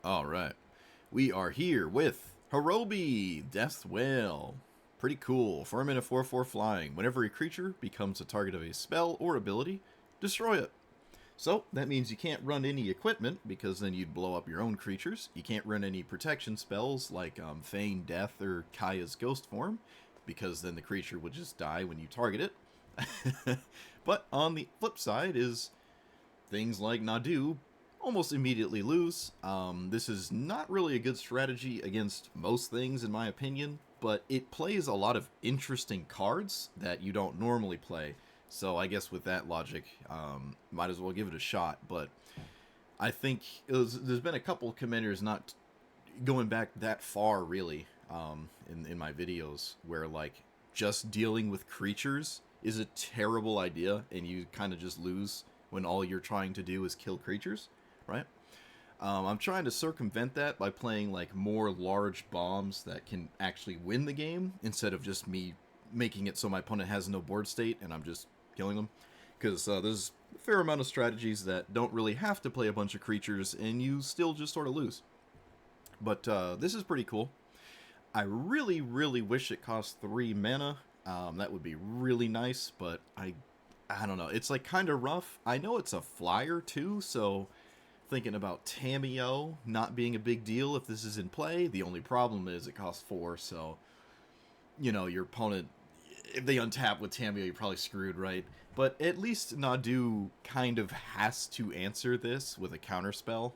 Alright, we are here with Horobi, Death's Wail. Pretty cool. For a minute 4/4 flying. Whenever a creature becomes a target of a spell or ability, destroy it. So, that means you can't run any equipment, because then you'd blow up your own creatures. You can't run any protection spells, like Feign Death or Kaya's Ghost Form, because then the creature would just die when you target it. But on the flip side is things like Nadu almost immediately lose. This is not really a good strategy against most things, in my opinion, but it plays a lot of interesting cards that you don't normally play. So I guess with that logic, might as well give it a shot. But I think there's been a couple commanders not going back that far, really, in my videos, where like just dealing with creatures is a terrible idea, and you kind of just lose when all you're trying to do is kill creatures, right? I'm trying to circumvent that by playing like more large bombs that can actually win the game, instead of just me making it so my opponent has no board state and I'm just killing them. Because there's a fair amount of strategies that don't really have to play a bunch of creatures and you still just sort of lose. But this is pretty cool. I really, really wish it cost 3 mana. That would be really nice, but I don't know. It's like kind of rough. I know it's a flyer too, so thinking about Tamiyo not being a big deal if this is in play. The only problem is it costs 4, so you know, your opponent, if they untap with Tamiyo, you're probably screwed, right? But at least Nadu kind of has to answer this with a counterspell.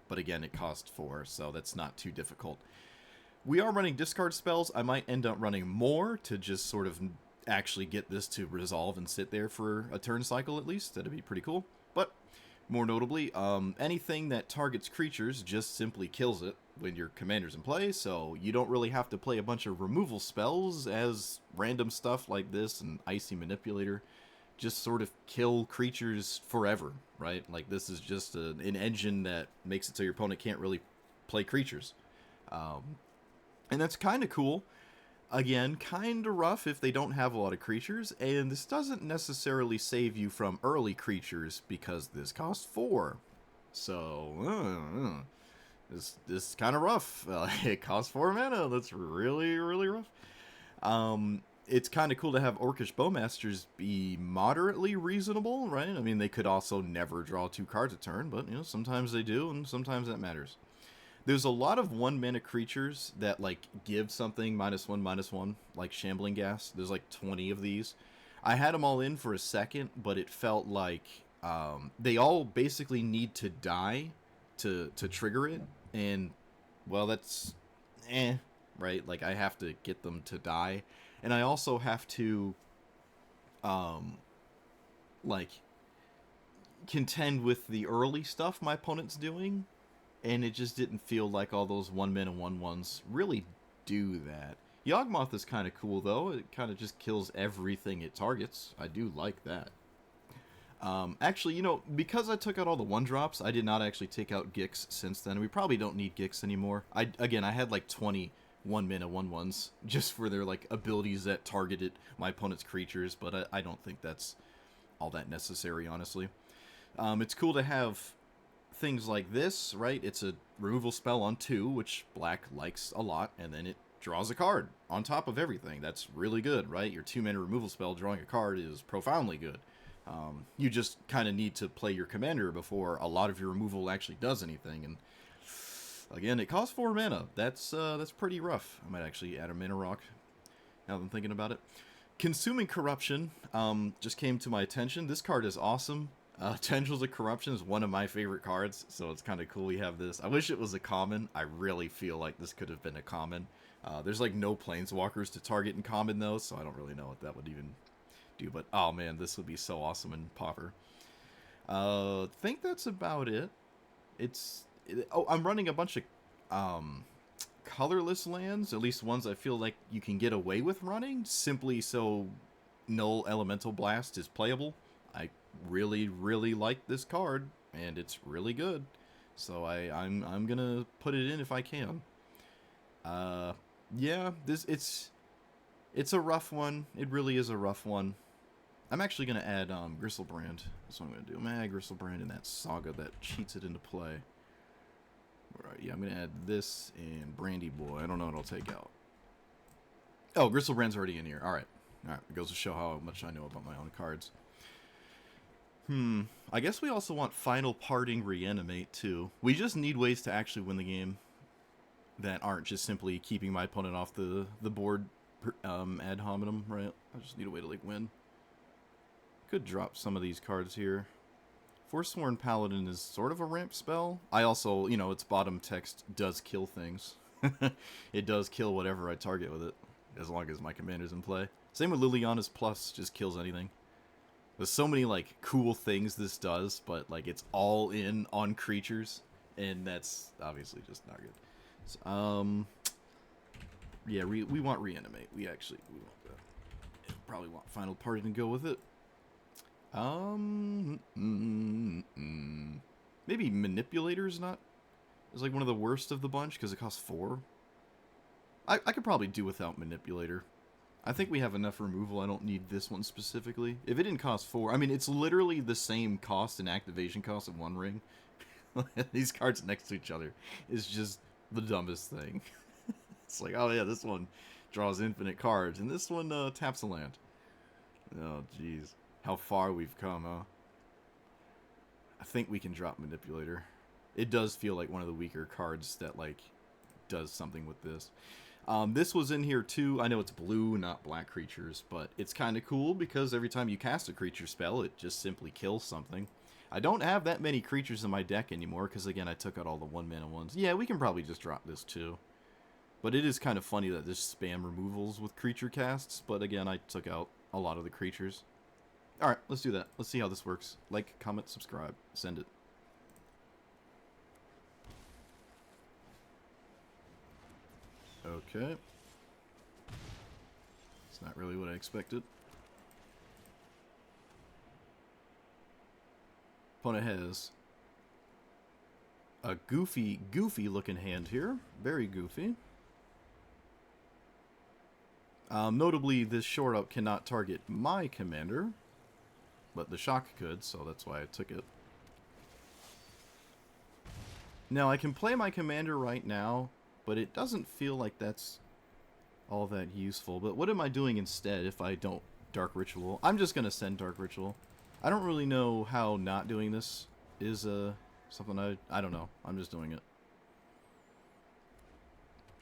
But again, it costs 4, so that's not too difficult. We are running discard spells. I might end up running more to just sort of actually get this to resolve and sit there for a turn cycle at least. That'd be pretty cool. But more notably, anything that targets creatures just simply kills it when your commander's in play, so you don't really have to play a bunch of removal spells, as random stuff like this and Icy Manipulator just sort of kill creatures forever, right? Like, this is just an engine that makes it so your opponent can't really play creatures. And that's kind of cool. Again, kind of rough if they don't have a lot of creatures, and this doesn't necessarily save you from early creatures because this costs 4. So, this is kind of rough. It costs 4 mana. That's really, really rough. It's kind of cool to have Orcish Bowmasters be moderately reasonable, right? I mean, they could also never draw 2 cards a turn, but, you know, sometimes they do, and sometimes that matters. There's a lot of 1-mana creatures that, like, give something -1/-1, like Shambling Gas. There's, like, 20 of these. I had them all in for a second, but it felt like they all basically need to die to trigger it. And, well, that's right? Like, I have to get them to die. And I also have to, like, contend with the early stuff my opponent's doing. And it just didn't feel like all those 1-mana 1/1s really do that. Yawgmoth is kind of cool, though. It kind of just kills everything it targets. I do like that. Actually, you know, because I took out all the 1-drops, I did not actually take out Gix since then. We probably don't need Gix anymore. Again, I had like 20 1-mana 1/1s just for their like abilities that targeted my opponent's creatures, but I don't think that's all that necessary, honestly. It's cool to have things like this, right? It's a removal spell on 2, which black likes a lot, and then it draws a card on top of everything. That's really good, right? Your 2-mana removal spell drawing a card is profoundly good. You just kind of need to play your commander before a lot of your removal actually does anything, and again, it costs 4 mana. That's pretty rough. I might actually add a mana rock now that I'm thinking about it. Consuming Corruption just came to my attention. This card is awesome. Tendrils of Corruption is one of my favorite cards, so it's kind of cool we have this. I wish it was a common. I really feel like this could have been a common. There's like no Planeswalkers to target in common, though, so I don't really know what that would even do. But, oh man, this would be so awesome in Pauper. Think that's about it. Oh, I'm running a bunch of colorless lands, at least ones I feel like you can get away with running, simply so Null Elemental Blast is playable. I really, really like this card, and it's really good. So I'm gonna put it in if I can. Yeah, it's a rough one. It really is a rough one. I'm actually gonna add Gristlebrand. That's what I'm gonna do. I'm gonna add Gristlebrand in that Saga that cheats it into play. Yeah, I'm going to add this and Brandy Boy. I don't know what I'll take out. Oh, Gristlebrand's already in here. Alright. Alright, it goes to show how much I know about my own cards. I guess we also want Final Parting Reanimate, too. We just need ways to actually win the game that aren't just simply keeping my opponent off the board ad hominem, right? I just need a way to, like, win. Could drop some of these cards here. Forsworn Paladin is sort of a ramp spell. I also, you know, its bottom text does kill things. It does kill whatever I target with it, as long as my commander's in play. Same with Liliana's Plus, just kills anything. There's so many, like, cool things this does, but, like, it's all in on creatures, and that's obviously just not good. So, yeah, we want Reanimate. We want that. Probably want Final Party to go with it. Maybe Manipulator's not... It's like one of the worst of the bunch, because it costs 4. I could probably do without Manipulator. I think we have enough removal. I don't need this one specifically. If it didn't cost 4... I mean, it's literally the same cost and activation cost of One Ring. These cards next to each other is just the dumbest thing. It's like, oh yeah, this one draws infinite cards, and this one taps a land. Oh, jeez. How far we've come, huh? I think we can drop Manipulator. It does feel like one of the weaker cards that, like, does something with this. This was in here, too. I know it's blue, not black creatures, but it's kind of cool because every time you cast a creature spell, it just simply kills something. I don't have that many creatures in my deck anymore because, again, I took out all the 1-mana ones. Yeah, we can probably just drop this, too. But it is kind of funny that there's spam removals with creature casts, but, again, I took out a lot of the creatures. Alright, let's do that. Let's see how this works. Like, comment, subscribe. Send it. Okay. It's not really what I expected. Opponent has a goofy looking hand here. Very goofy. Notably, this short up cannot target my commander, but the shock could, so that's why I took it. Now, I can play my commander right now, but it doesn't feel like that's all that useful. But what am I doing instead if I don't Dark Ritual? I'm just going to send Dark Ritual. I don't really know how not doing this is something I don't know. I'm just doing it.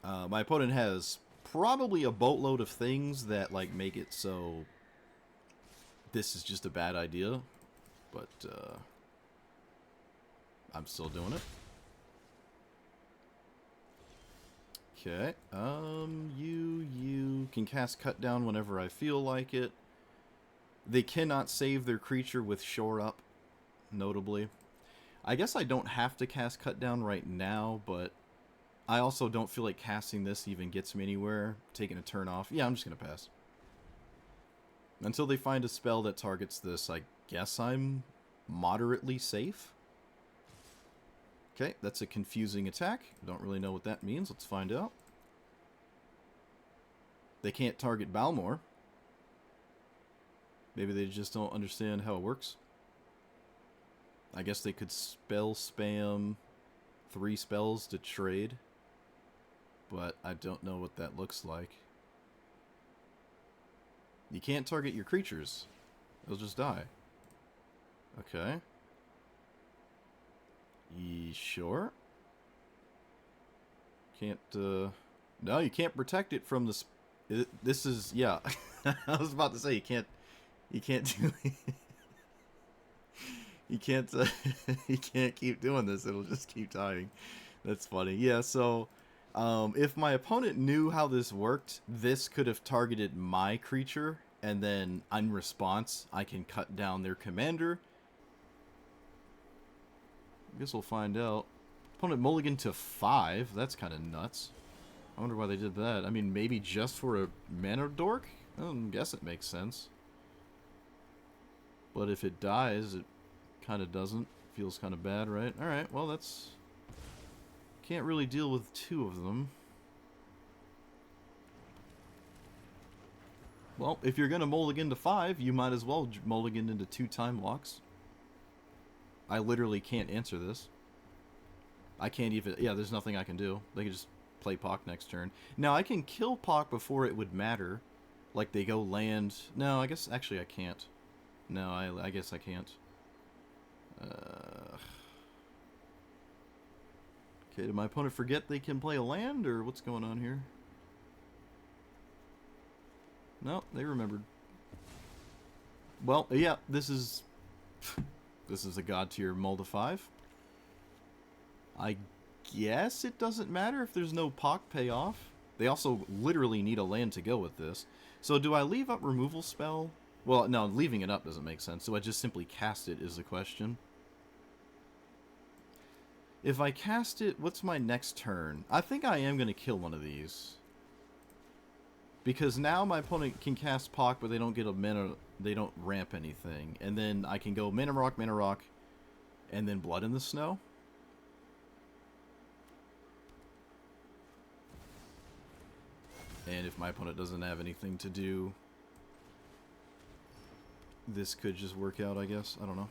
My opponent has probably a boatload of things that, like, make it so this is just a bad idea, but I'm still doing it. Okay, you can cast Cut Down whenever I feel like it. They cannot save their creature with Shore Up, notably. I guess I don't have to cast Cut Down right now, but I also don't feel like casting this even gets me anywhere. Taking a turn off. Yeah, I'm just going to pass. Until they find a spell that targets this, I guess I'm moderately safe. Okay, that's a confusing attack. Don't really know what that means. Let's find out. They can't target Balmor. Maybe they just don't understand how it works. I guess they could spell spam 3 spells to trade. But I don't know what that looks like. You can't target your creatures. They'll just die. Okay. Sure. Can't, no, you can't protect it from the... This is, yeah. I was about to say, you can't do... you can't keep doing this. It'll just keep dying. That's funny. Yeah, so... if my opponent knew how this worked, this could have targeted my creature, and then in response, I can cut down their commander. I guess we'll find out. Opponent mulligan to 5. That's kind of nuts. I wonder why they did that. I mean, maybe just for a mana dork? I guess it makes sense. But if it dies, it kind of doesn't. Feels kind of bad, right? Alright, well, that's... Can't really deal with 2 of them. Well, if you're going to mulligan to 5, you might as well mulligan into 2 time locks. I literally can't answer this. I can't even... Yeah, there's nothing I can do. They can just play Poq next turn. Now, I can kill Poq before it would matter. Like, they go land... No, I guess... Actually, I can't. No, I guess I can't. Okay, did my opponent forget they can play a land, or what's going on here? No, they remembered. Well, yeah, this is... This is a God tier Mulda 5. I guess it doesn't matter if there's no Poq payoff. They also literally need a land to go with this. So do I leave up removal spell? Well, no, leaving it up doesn't make sense. So I just simply cast it is the question. If I cast it, what's my next turn? I think I am going to kill one of these. Because now my opponent can cast Poq, but they don't get a mana, they don't ramp anything. And then I can go mana rock, and then Blood in the Snow. And if my opponent doesn't have anything to do, this could just work out, I guess. I don't know.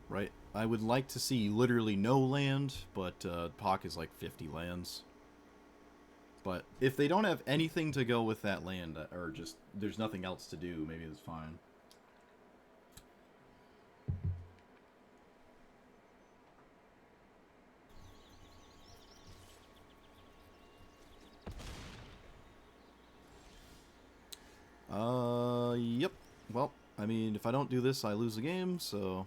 Right? I would like to see literally no land, but Poq is like 50 lands. But if they don't have anything to go with that land, or just there's nothing else to do, maybe it's fine. Yep. Well, I mean, if I don't do this, I lose the game, so...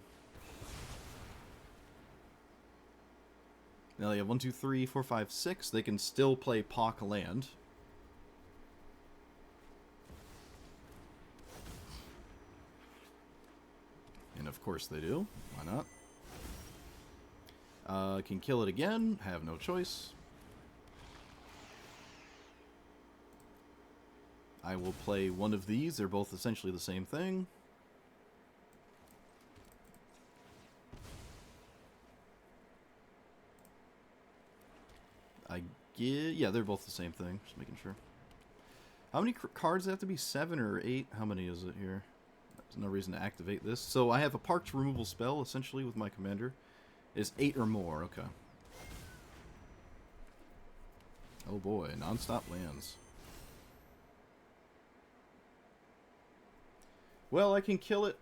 Now they have 1, 2, 3, 4, 5, 6. They can still play Poq land. And of course they do. Why not? Can kill it again. Have no choice. I will play one of these. They're both essentially the same thing. Yeah, they're both the same thing. Just making sure. How many cards have to be? 7 or 8? How many is it here? There's no reason to activate this. So I have a parked removal spell, essentially, with my commander. It's 8 or more. Okay. Oh boy, non-stop lands. Well, I can kill it.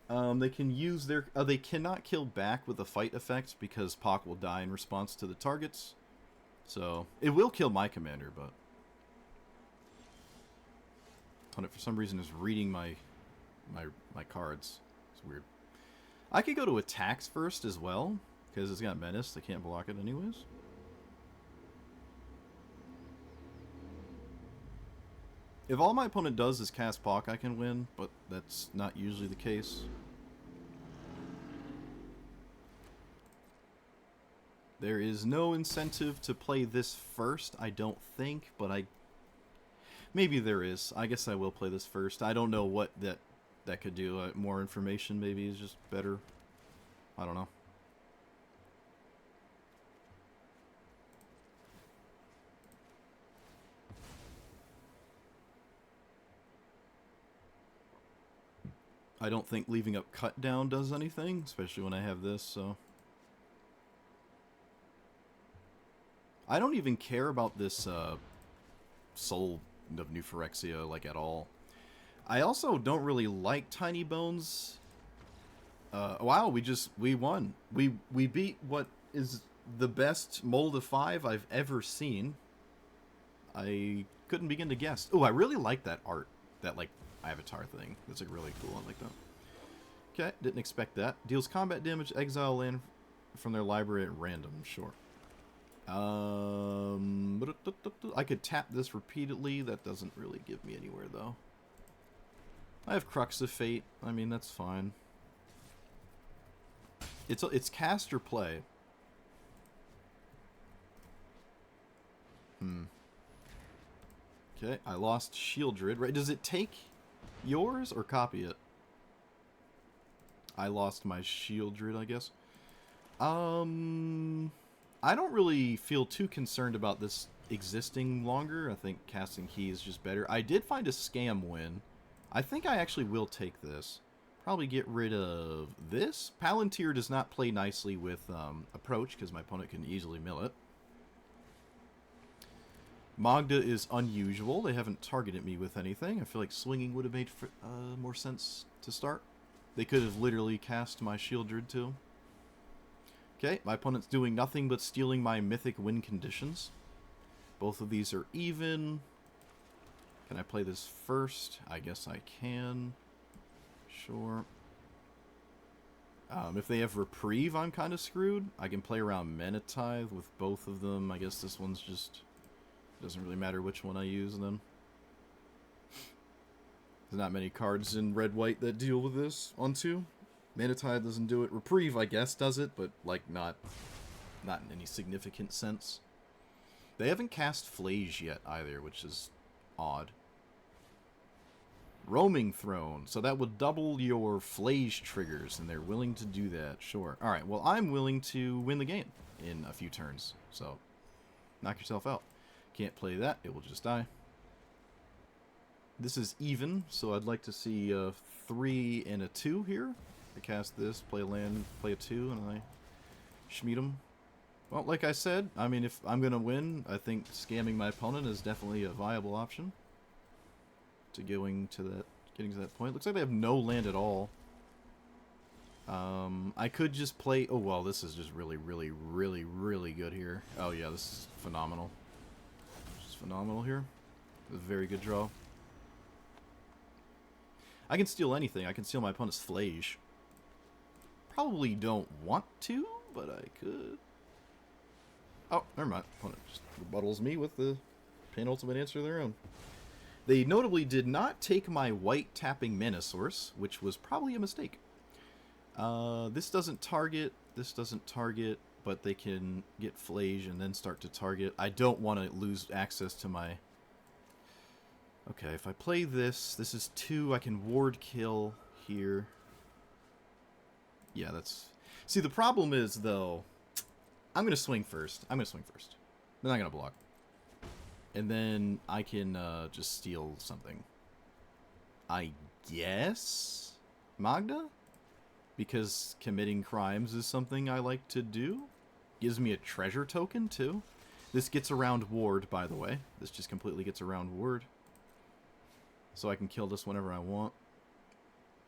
They can use their... they cannot kill back with a fight effect because Poq will die in response to the targets. So, it will kill my commander, but... Opponent, for some reason, is reading my cards. It's weird. I could go to attacks first as well, because it's got Menace. They can't block it anyways. If all my opponent does is cast Poq, I can win, but that's not usually the case. There is no incentive to play this first, I don't think, but maybe there is. I guess I will play this first. I don't know what that could do. More information maybe is just better. I don't know. I don't think leaving up cut down does anything, especially when I have this, so... I don't even care about this Soul of New Phyrexia, like, at all. I also don't really like Tiny Bones. Wow, we won. We beat what is the best Molda 5 I've ever seen. I couldn't begin to guess. Oh, I really like that art. That, like, avatar thing. That's, like, really cool. I like that. Okay, didn't expect that. Deals combat damage, exile land from their library at random. Sure. I could tap this repeatedly. That doesn't really give me anywhere, though. I have Crux of Fate. I mean, that's fine. It's cast or play. Okay, I lost Shieldred. Right? Does it take yours or copy it? I lost my Shieldred, I guess. I don't really feel too concerned about this existing longer. I think casting Key is just better. I did find a scam win. I think I actually will take this. Probably get rid of this. Palantir does not play nicely with approach because my opponent can easily mill it. Magda is unusual. They haven't targeted me with anything. I feel like swinging would have made more sense to start. They could have literally cast my Shield Druid too. Okay, my opponent's doing nothing but stealing my mythic win conditions. Both of these are even. Can I play this first? I guess I can. Sure. If they have Reprieve, I'm kind of screwed. I can play around Mana Tithe with both of them. I guess this one's just... doesn't really matter which one I use then. There's not many cards in red-white that deal with this on 2. Mana Tithe doesn't do it. Reprieve, I guess, does it, but, like, not in any significant sense. They haven't cast Flage yet, either, which is odd. Roaming Throne. So that would double your Flage triggers, and they're willing to do that. Sure. Alright, well, I'm willing to win the game in a few turns. So, knock yourself out. Can't play that. It will just die. This is even, so I'd like to see a 3 and a 2 here. I cast this, play a land, play a 2, and I schmeed them. Well, like I said, I mean, if I'm going to win, I think scamming my opponent is definitely a viable option. Getting to that point. Looks like they have no land at all. I could just play... Oh, well, this is just really, really, really, really good here. Oh, yeah, this is phenomenal. Just phenomenal here. A very good draw. I can steal anything. I can steal my opponent's Flage. Probably don't want to, but I could. Oh, never mind. Opponent just rebuttals me with the penultimate answer of their own. They notably did not take my white tapping mana source, which was probably a mistake. This doesn't target, but they can get Flage and then start to target. I don't want to lose access to my... Okay, if I play this, this is 2, I can ward kill here. Yeah, that's... See, the problem is, though, I'm going to swing first. They're not going to block. And then I can just steal something. I guess? Magda? Because committing crimes is something I like to do. Gives me a treasure token, too. This gets around ward, by the way. This just completely gets around ward. So I can kill this whenever I want.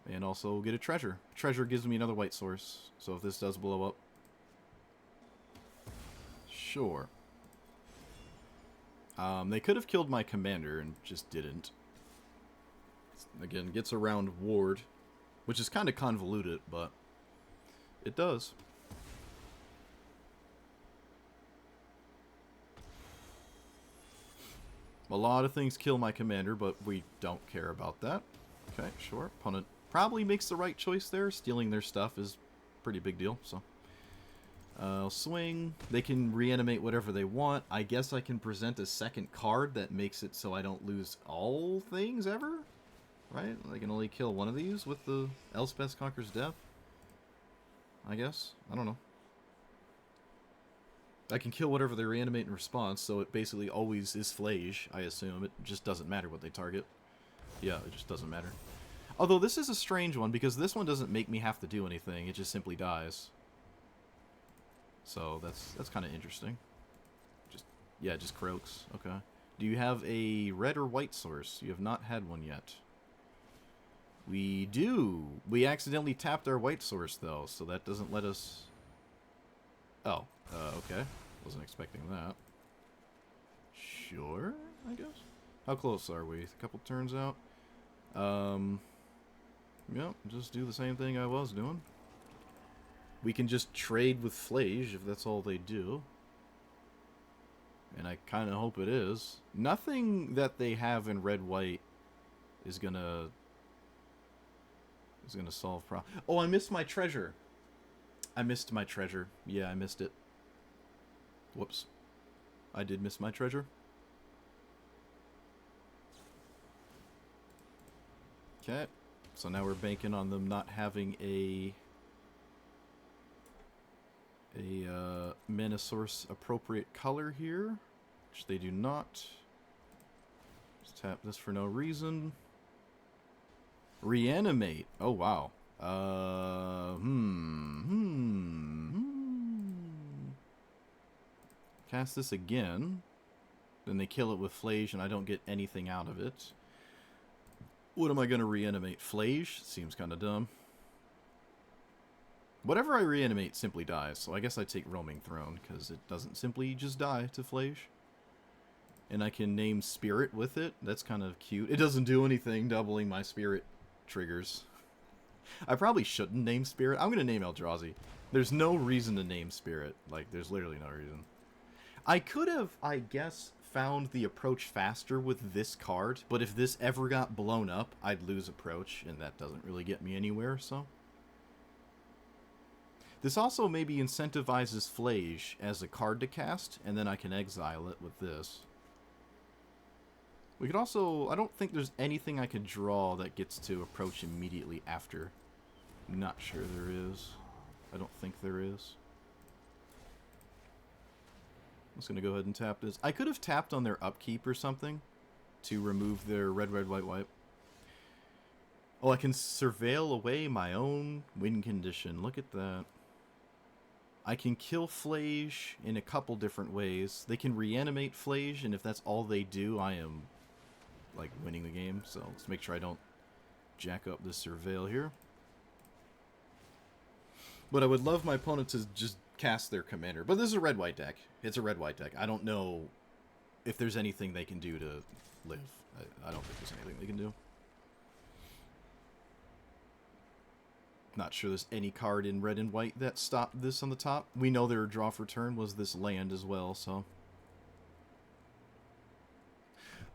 And also get a treasure. Treasure gives me another white source. So if this does blow up... Sure. They could have killed my commander and just didn't. Again, gets around ward, which is kind of convoluted, but it does. A lot of things kill my commander, but we don't care about that. Okay, sure. Opponent probably makes the right choice there. Stealing their stuff is a pretty big deal, so... I'll swing. They can reanimate whatever they want. I guess I can present a second card that makes it so I don't lose all things ever? Right? I can only kill one of these with the Elspeth Conquers Death? I guess? I don't know. I can kill whatever they reanimate in response, so it basically always is Flage, I assume. It just doesn't matter what they target. Yeah, it just doesn't matter. Although this is a strange one, because this one doesn't make me have to do anything. It just simply dies. So that's kind of interesting. Just croaks. Okay. Do you have a red or white source? You have not had one yet. We do. We accidentally tapped our white source though, so that doesn't let us... Oh, okay. Wasn't expecting that. Sure, I guess. How close are we? A couple turns out. Yep, just do the same thing I was doing. We can just trade with Flage if that's all they do. And I kind of hope it is. Nothing that they have in red-white is gonna solve problem. Oh, I missed my treasure. I missed my treasure. Yeah, I missed it. Whoops. I did miss my treasure. Okay. So now we're banking on them not having a mana source appropriate color here, which they do not. Just tap this for no reason. Reanimate. Oh, wow. Cast this again. Then they kill it with Flage, and I don't get anything out of it. What am I going to reanimate? Flage? Seems kind of dumb. Whatever I reanimate simply dies, so I guess I take Roaming Throne, because it doesn't simply just die to Flage. And I can name Spirit with it. That's kind of cute. It doesn't do anything, doubling my Spirit triggers. I probably shouldn't name Spirit. I'm going to name Eldrazi. There's no reason to name Spirit. Like, there's literally no reason. I could have, I guess, found the approach faster with this card, but if this ever got blown up, I'd lose approach, and that doesn't really get me anywhere, so... This also maybe incentivizes Flage as a card to cast, and then I can exile it with this. We could also... I don't think there's anything I could draw that gets to approach immediately after. I'm not sure there is. I don't think there is. I'm just going to go ahead and tap this. I could have tapped on their upkeep or something to remove their red, red, white, white. Oh, I can surveil away my own win condition. Look at that. I can kill Flage in a couple different ways. They can reanimate Flage, and if that's all they do, I am, like, winning the game. So let's make sure I don't jack up this surveil here. But I would love my opponent to just cast their commander. But this is a red-white deck. It's a red-white deck. I don't know if there's anything they can do to live. I don't think there's anything they can do. Not sure there's any card in red and white that stopped this on the top. We know their draw for turn was this land as well, so...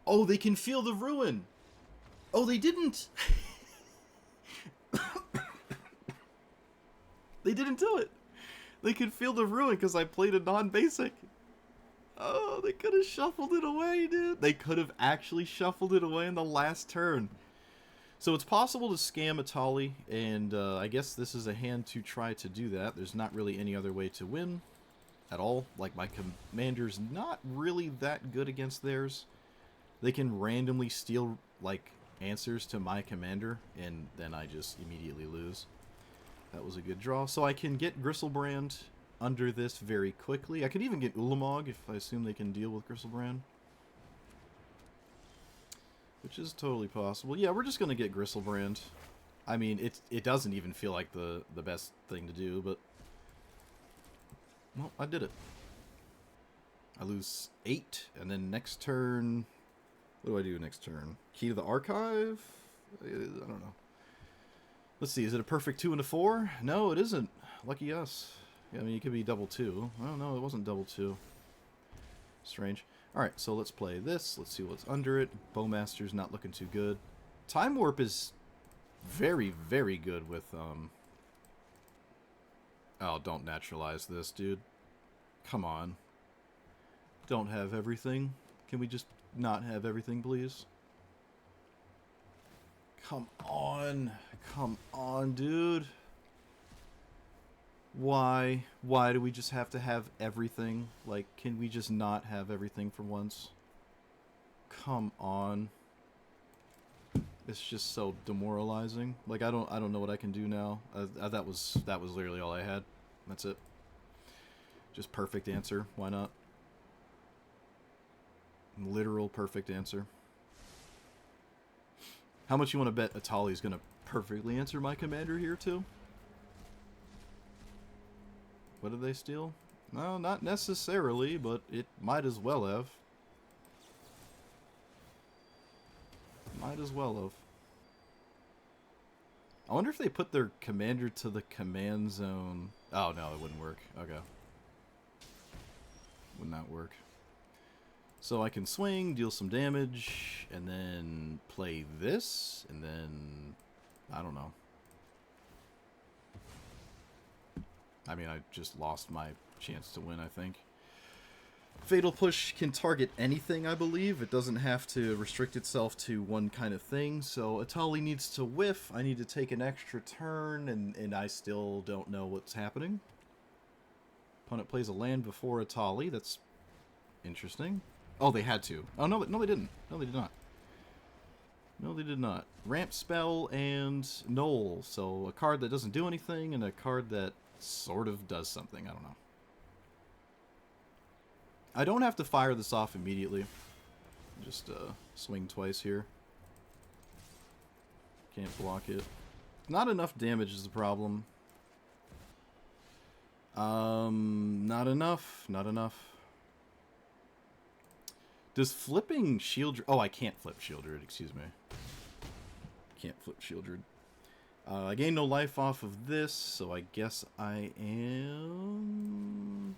Oh, they can feel the ruin! Oh, they didn't! They didn't do it! They could feel the ruin because I played a non-basic. Oh, they could have shuffled it away, dude. They could have actually shuffled it away in the last turn. So it's possible to scam Atali, and I guess this is a hand to try to do that. There's not really any other way to win at all. Like, my commander's not really that good against theirs. They can randomly steal, like, answers to my commander, and then I just immediately lose. That was a good draw. So I can get Gristlebrand under this very quickly. I could even get Ulamog if I assume they can deal with Gristlebrand. Which is totally possible. Yeah, we're just going to get Gristlebrand. I mean, it doesn't even feel like the best thing to do, but... Well, I did it. I lose 8, and then next turn... What do I do next turn? Key to the Archive? I don't know. Let's see, is it a perfect 2 and a 4? No, it isn't. Lucky us. Yeah, I mean, it could be double 2. I don't know, it wasn't double 2. Strange. Alright, so let's play this. Let's see what's under it. Bowmaster's not looking too good. Time Warp is very, very good with, Oh, don't naturalize this, dude. Come on. Don't have everything. Can we just not have everything, please? Come on. Come on, dude. Why? Why do we just have to have everything? Like, can we just not have everything for once? Come on. It's just so demoralizing. Like, I don't know what I can do now. That was literally all I had. That's it. Just perfect answer. Why not? Literal perfect answer. How much you want to bet Atali's gonna perfectly answer my commander here too? What did they steal? No, not necessarily, but it might as well have. Might as well have. I wonder if they put their commander to the command zone. Oh, no, it wouldn't work. Okay. Would not work. So I can swing, deal some damage, and then play this, and then... I don't know. I mean, I just lost my chance to win, I think. Fatal Push can target anything, I believe. It doesn't have to restrict itself to one kind of thing. So Atali needs to whiff. I need to take an extra turn, and I still don't know what's happening. Opponent plays a land before Atali. That's interesting. Oh, they had to. Oh, no, they didn't. No, they did not. No, they did not. Ramp spell and Knoll. So a card that doesn't do anything and a card that sort of does something. I don't know. I don't have to fire this off immediately. Just swing twice here. Can't block it. Not enough damage is the problem. Not enough. Not enough. Does flipping Shield... Oh, I can't flip Shieldred, excuse me. Can't flip Shieldred. I gain no life off of this, so I guess I am...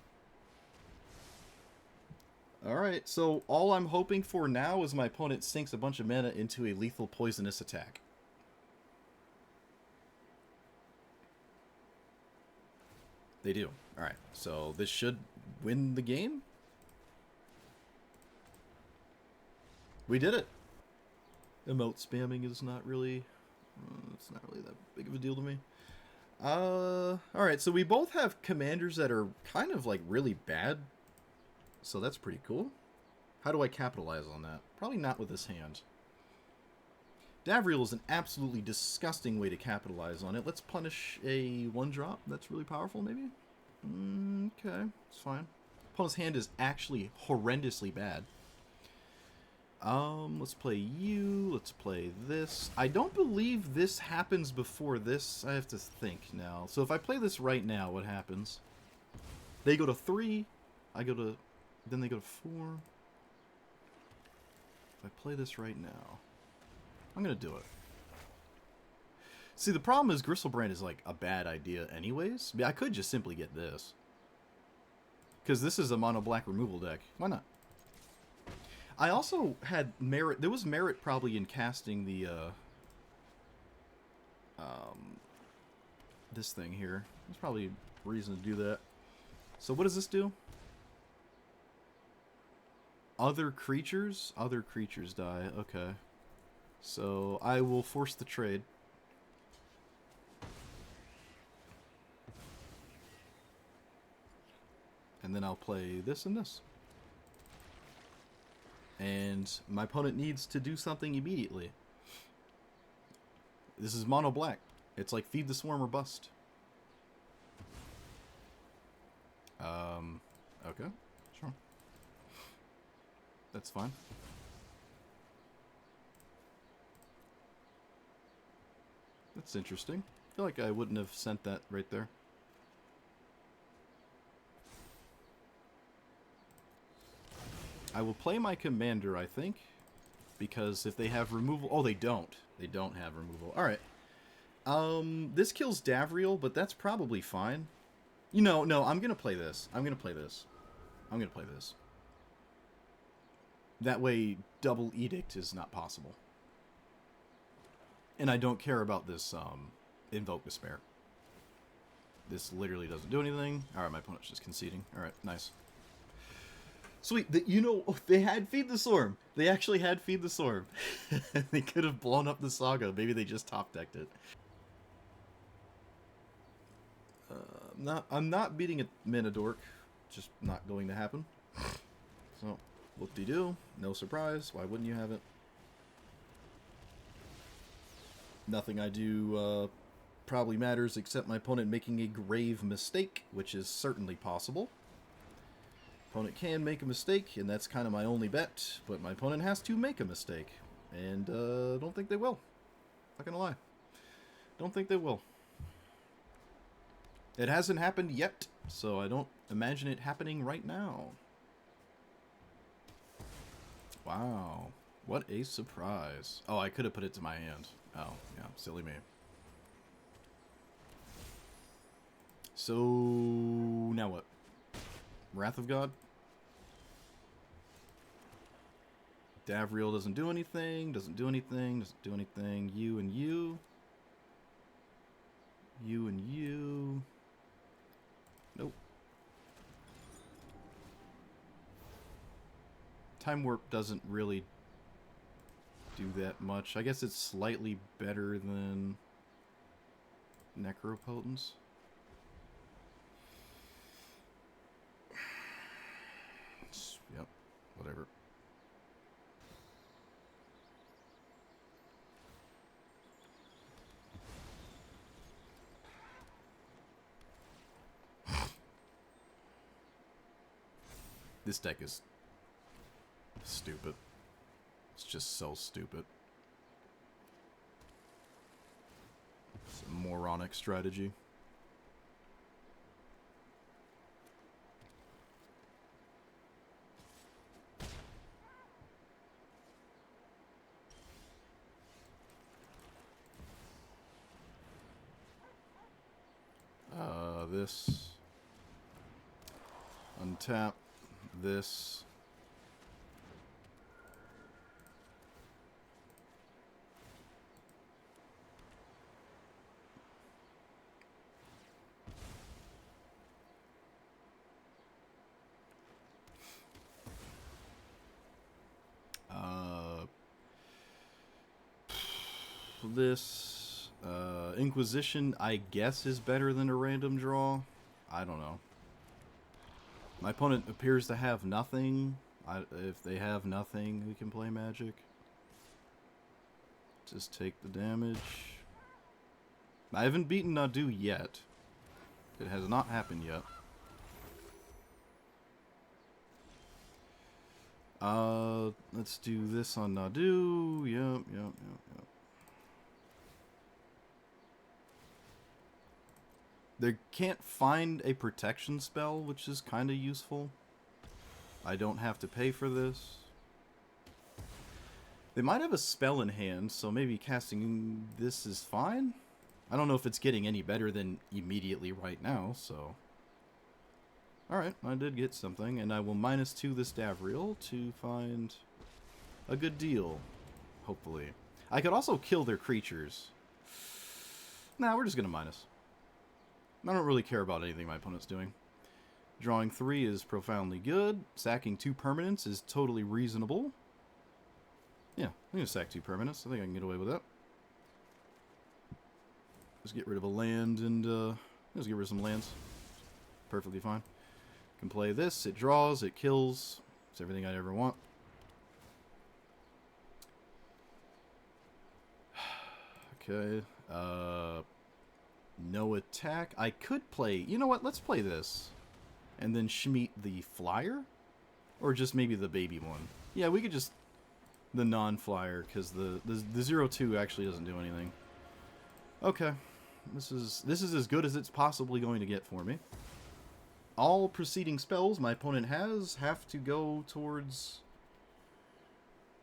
Alright, so all I'm hoping for now is my opponent sinks a bunch of mana into a lethal poisonous attack. They do. Alright, so this should win the game? We did it! Emote spamming is not really... it's not really that big of a deal to me. Alright, so we both have commanders that are kind of, like, really bad. So that's pretty cool. How do I capitalize on that? Probably not with this hand. Davriel is an absolutely disgusting way to capitalize on it. Let's punish a 1-drop. That's really powerful, maybe? Okay, it's fine. Opponent's hand is actually horrendously bad. Let's play you. Let's play this. I don't believe this happens before this. I have to think now. So if I play this right now, what happens? They go to 3. I go to... Then they go to 4. If I play this right now, I'm going to do it. See, the problem is Gristlebrand is like a bad idea anyways. I could just simply get this. Because this is a mono black removal deck. Why not? I also had merit. There was merit probably in casting the this thing here. There's probably a reason to do that. So what does this do? Other creatures? Other creatures die. Okay. So I will force the trade. And then I'll play this and this. And my opponent needs to do something immediately. This is mono black. It's like feed the swarm or bust. Okay, sure. That's fine. That's interesting. I feel like I wouldn't have sent that right there. I will play my commander, I think. Because if they have removal... Oh, they don't. They don't have removal. Alright. This kills Davriel, but that's probably fine. You know, no, I'm going to play this. I'm going to play this. I'm going to play this. That way, double edict is not possible. And I don't care about this, Invoke Despair. This literally doesn't do anything. Alright, my opponent's just conceding. Alright, nice. Sweet, you know, they had Feed the Swarm. They actually had Feed the Swarm. They could have blown up the Saga. Maybe they just top-decked it. I'm not beating a Mana Dork. Just not going to happen. So, whoop-de-doo. No surprise. Why wouldn't you have it? Nothing I do probably matters except my opponent making a grave mistake, which is certainly possible. Opponent can make a mistake, and that's kind of my only bet, but my opponent has to make a mistake. And don't think they will. Not gonna lie. Don't think they will. It hasn't happened yet, so I don't imagine it happening right now. Wow. What a surprise. Oh, I could have put it to my hand. Oh, yeah, silly me. So, now what? Wrath of God? Davriel doesn't do anything, doesn't do anything, doesn't do anything. You and you. You and you. Nope. Time Warp doesn't really do that much. I guess it's slightly better than Necropotence. Yep, whatever. This deck is stupid. It's just so stupid. It's a moronic strategy. This. Untap. This. This. Inquisition, I guess, is better than a random draw. I don't know. My opponent appears to have nothing. If they have nothing, we can play Magic. Just take the damage. I haven't beaten Nadu yet. It has not happened yet. Let's do this on Nadu. Yep. They can't find a protection spell, which is kind of useful. I don't have to pay for this. They might have a spell in hand, so maybe casting this is fine. I don't know if it's getting any better than immediately right now, so... Alright, I did get something, and I will -2 this davriel to find a good deal, hopefully. I could also kill their creatures. Nah, we're just gonna minus. I don't really care about anything my opponent's doing. Drawing 3 is profoundly good. Sacking 2 permanents is totally reasonable. Yeah, I'm going to sack 2 permanents. I think I can get away with that. Just get rid of a land and, just get rid of some lands. Perfectly fine. Can play this. It draws. It kills. It's everything I'd ever want. Okay. No attack. I could play... You know what? Let's play this. And then Schmeat the flyer? Or just maybe the baby one. Yeah, we could just... The non-flyer, because the 0-2 actually doesn't do anything. Okay. This is as good as it's possibly going to get for me. All preceding spells my opponent has have to go towards...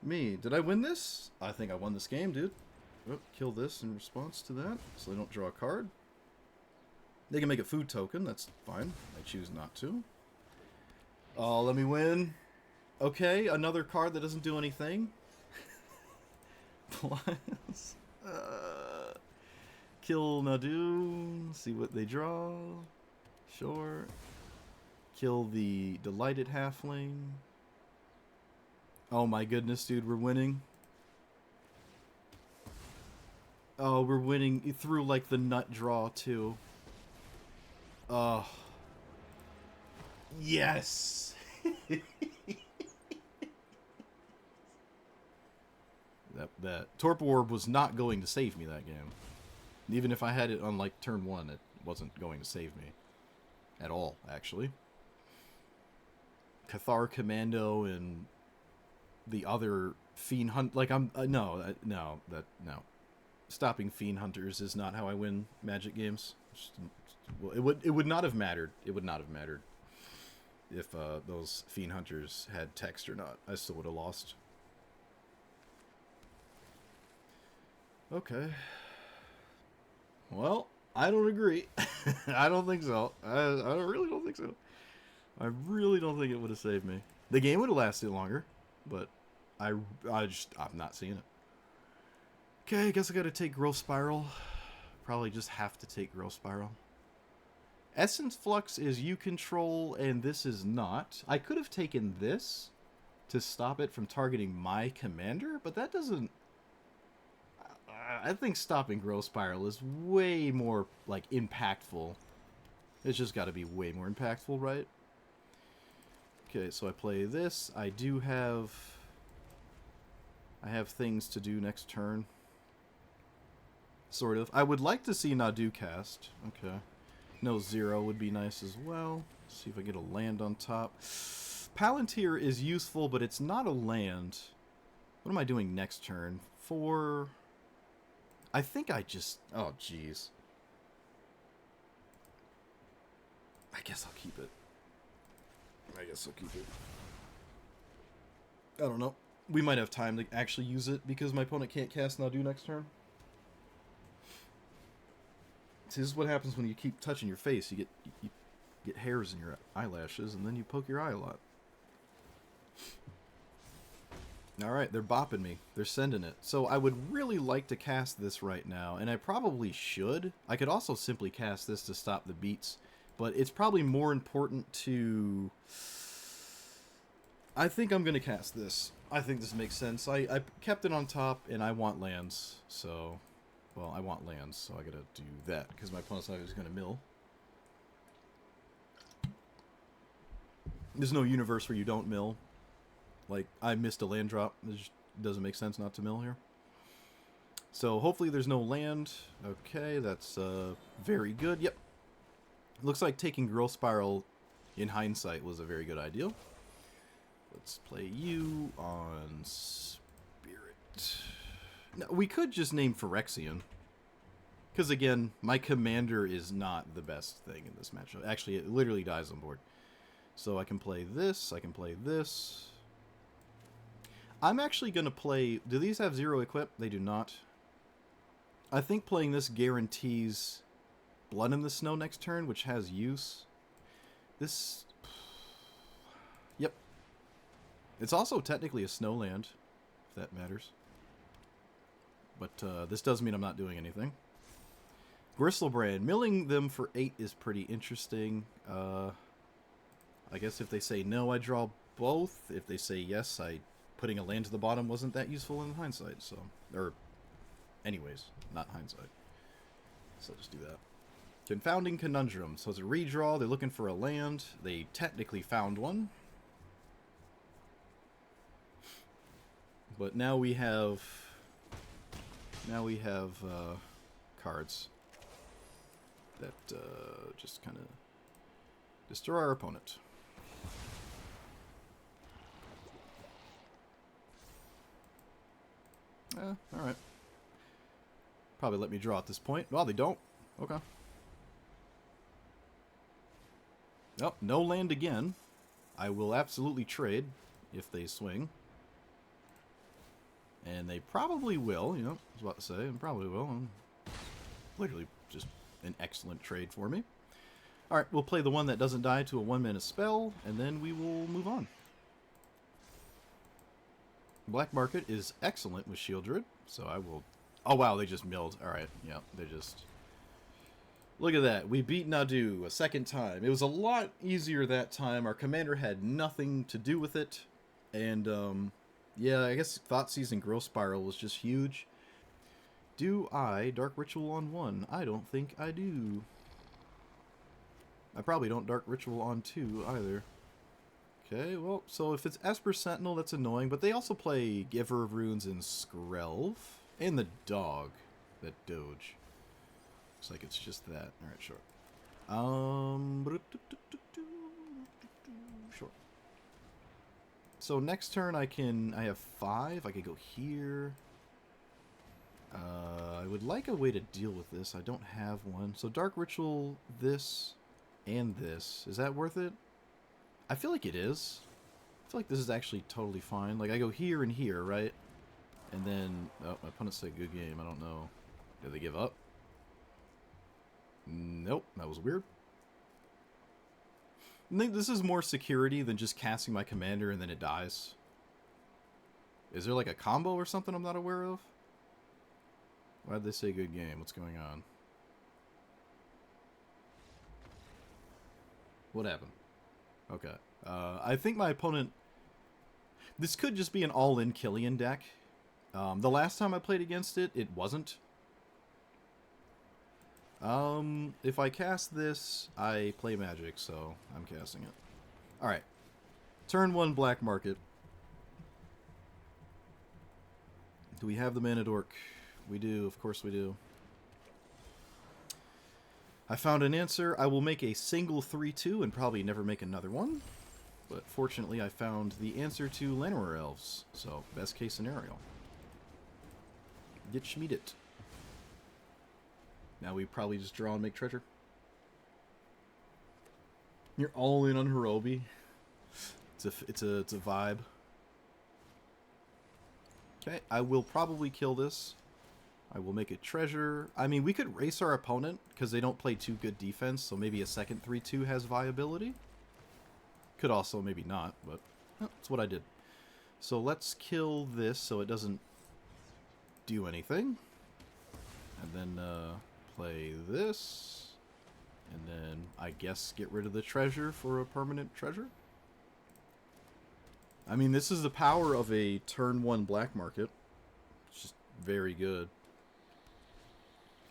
me. Did I win this? I think I won this game, dude. Oh, kill this in response to that, so they don't draw a card. They can make a food token, that's fine. I choose not to. Oh, let me win. Okay, another card that doesn't do anything. Plus, kill Nadu, see what they draw. Sure. Kill the Delighted Halfling. Oh my goodness, dude, we're winning. Oh, we're winning through, like, the nut draw, too. Oh. Yes! that Torpor Orb was not going to save me that game. Even if I had it on, like, turn 1, it wasn't going to save me. At all, actually. Cathar Commando and the other Fiend Hunt... Like, no. Stopping Fiend Hunters is not how I win Magic games. It would not have mattered. It would not have mattered if those Fiend Hunters had text or not. I still would have lost. Okay. Well, I don't agree. I don't think so. I really don't think so. I really don't think it would have saved me. The game would have lasted longer, but I'm not seeing it. Okay, I guess I gotta take Growth Spiral. Probably just have to take Growth Spiral. Essence Flux is you control, and this is not. I could have taken this to stop it from targeting my commander, but that doesn't... I think stopping Growth Spiral is way more, like, impactful. It's just gotta be way more impactful, right? Okay, so I play this. I have things to do next turn. Sort of. I would like to see Nadu cast. Okay. No 0 would be nice as well. See if I get a land on top. Palantir is useful, but it's not a land. What am I doing next turn? I think I just... Oh, jeez. I guess I'll keep it. I don't know. We might have time to actually use it because my opponent can't cast Nadu next turn. See, this is what happens when you keep touching your face. You get hairs in your eyelashes, and then you poke your eye a lot. Alright, they're bopping me. They're sending it. So I would really like to cast this right now, and I probably should. I could also simply cast this to stop the beats, but it's probably more important to... I think I'm going to cast this. I think this makes sense. I kept it on top, and I want lands, so... Well, I want lands, so I gotta do that, because my opponent's not going to mill. There's no universe where you don't mill. Like, I missed a land drop. It just doesn't make sense not to mill here. So, hopefully there's no land. Okay, that's very good. Yep. Looks like taking Growth Spiral, in hindsight, was a very good idea. Let's play you on Spirit. Now, we could just name Phyrexian. Because, again, my commander is not the best thing in this matchup. Actually, it literally dies on board. So I can play this. I can play this. I'm actually going to play... Do these have 0 equip? They do not. I think playing this guarantees Blood in the Snow next turn, which has use. This... Yep. It's also technically a snowland, if that matters. But this does mean I'm not doing anything. Gristlebrand. Milling them for 8 is pretty interesting. I guess if they say no, I draw both. If they say yes, putting a land to the bottom wasn't that useful in hindsight. So, or, anyways, not hindsight. So just do that. Confounding Conundrum. So it's a redraw. They're looking for a land. They technically found one. But now we have... cards that just kind of destroy our opponent. Alright. Probably let me draw at this point. Well, they don't. Okay. Oh, no land again. I will absolutely trade if they swing. And they probably will, you know, I was about to say, and probably will. Literally just an excellent trade for me. Alright, we'll play the one that doesn't die to a 1-mana spell, and then we will move on. Black Market is excellent with Shield Druid, so I will... Oh, wow, they just milled. Alright, yeah, they just... Look at that. We beat Nadu a second time. It was a lot easier that time. Our commander had nothing to do with it. And, yeah, I guess Thoughtseize and Growth Spiral was just huge. Do I Dark Ritual on 1? I don't think I do. I probably don't Dark Ritual on 2 either. Okay, well, so if it's Esper Sentinel, that's annoying. But they also play Giver of Runes and Skrelv. And the dog that Doge. Looks like it's just that. Alright, sure. Sure. So next turn I have 5. I could go here. I would like a way to deal with this. I don't have one. So Dark Ritual, this, and this. Is that worth it? I feel like it is. I feel like this is actually totally fine. Like, I go here and here, right? And then... Oh, my opponent said good game. I don't know. Did they give up? Nope. That was weird. I think this is more security than just casting my commander and then it dies. Is there like a combo or something I'm not aware of? Why'd they say good game? What's going on? What happened? Okay. I think my opponent... This could just be an all-in Killian deck. The last time I played against it, it wasn't. If I cast this, I play Magic, so I'm casting it. Alright. Turn 1 Black Market. Do we have the Mana Dork? We do, of course we do. I found an answer. I will make a single 3-2 and probably never make another one. But fortunately, I found the answer to Llanowar Elves, so best case scenario. Get Schmiedet. Now we probably just draw and make treasure. You're all in on Horobi. It's a vibe. Okay, I will probably kill this. I will make a treasure. I mean, we could race our opponent because they don't play too good defense, so maybe a second 3/2 has viability. Could also maybe not, but that's what I did. So let's kill this so it doesn't do anything. And then play this. And then I guess get rid of the treasure for a permanent treasure. I mean, this is the power of a turn 1 black market. It's just very good.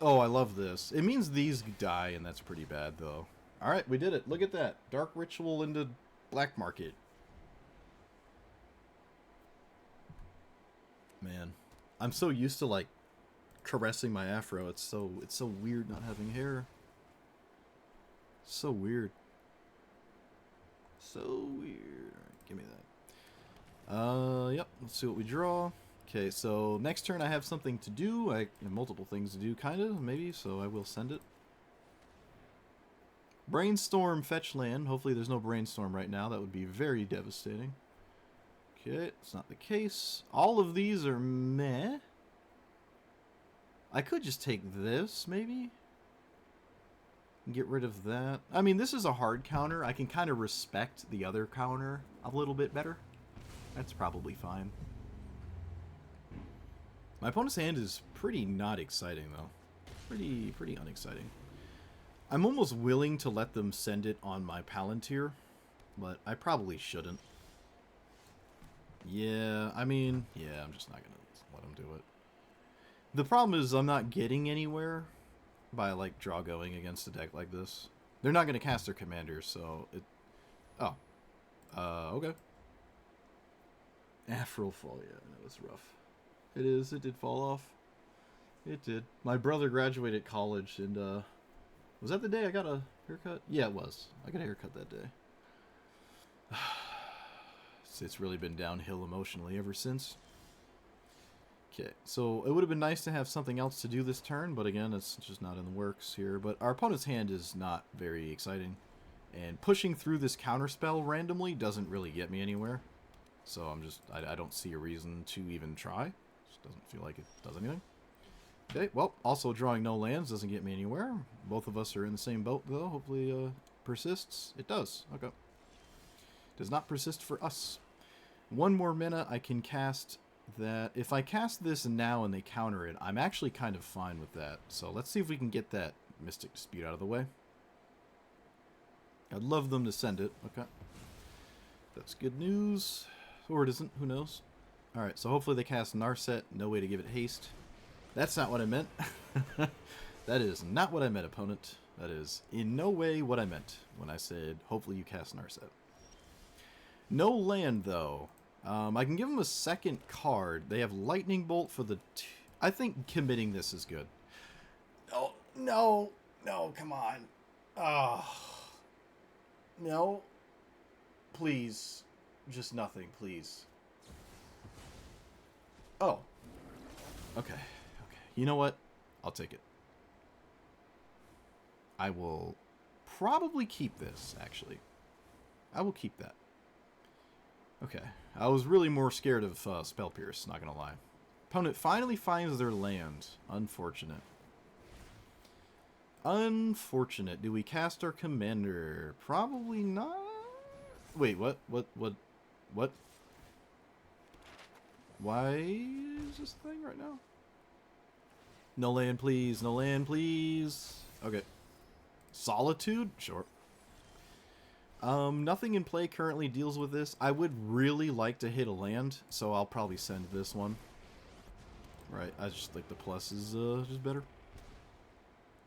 Oh, I love this. It means these die, and that's pretty bad, though. Alright, we did it. Look at that. Dark Ritual into black market. Man. I'm so used to, like, caressing my afro. It's so weird not having hair. So weird. So weird. Alright, give me that. Yep. Let's see what we draw. Okay, so next turn I have something to do. I have multiple things to do, kind of, maybe, so I will send it. Brainstorm, fetch land. Hopefully there's no brainstorm right now. That would be very devastating. Okay, it's not the case. All of these are meh. I could just take this, maybe. Get rid of that. I mean, this is a hard counter. I can kind of respect the other counter a little bit better. That's probably fine. My opponent's hand is pretty not exciting, though. Pretty unexciting. I'm almost willing to let them send it on my Palantir, but I probably shouldn't. Yeah, I mean, yeah, I'm just not going to let them do it. The problem is I'm not getting anywhere by, like, draw going against a deck like this. They're not going to cast their commander, so it... Oh. Okay. Afro fall, yeah, that was rough. It is, it did fall off. It did. My brother graduated college, and, was that the day I got a haircut? Yeah, it was. I got a haircut that day. It's really been downhill emotionally ever since. Okay, so it would have been nice to have something else to do this turn, but again, it's just not in the works here. But our opponent's hand is not very exciting. And pushing through this counterspell randomly doesn't really get me anywhere. So I'm just, I don't see a reason to even try. Just doesn't feel like it does anything. Okay, well, also drawing no lands doesn't get me anywhere. Both of us are in the same boat, though. Hopefully persists. It does. Okay. Does not persist for us. One more mana, I can cast that. If I cast this now and they counter it, I'm actually kind of fine with that. So let's see if we can get that Mystic Dispute out of the way. I'd love them to send it. Okay. That's good news. Or it isn't. Who knows? Alright, so hopefully they cast Narset. No way to give it haste. That's not what I meant. That is not what I meant, opponent. That is in no way what I meant when I said, hopefully you cast Narset. No land, though. I can give them a second card. They have Lightning Bolt for the... I think committing this is good. Oh, no. No, come on. Oh. No. Please. Just nothing, please. Oh. Okay. Okay. You know what? I'll take it. I will probably keep this, actually. I will keep that. Okay. I was really more scared of Spell Pierce, not gonna lie. Opponent finally finds their land. Unfortunate. Unfortunate. Do we cast our commander? Probably not. Wait, what? What? Why is this thing right now? No land, please. No land, please. Okay. Solitude? Sure. Nothing in play currently deals with this. I would really like to hit a land, so I'll probably send this one. Right, I just think the plus is just better.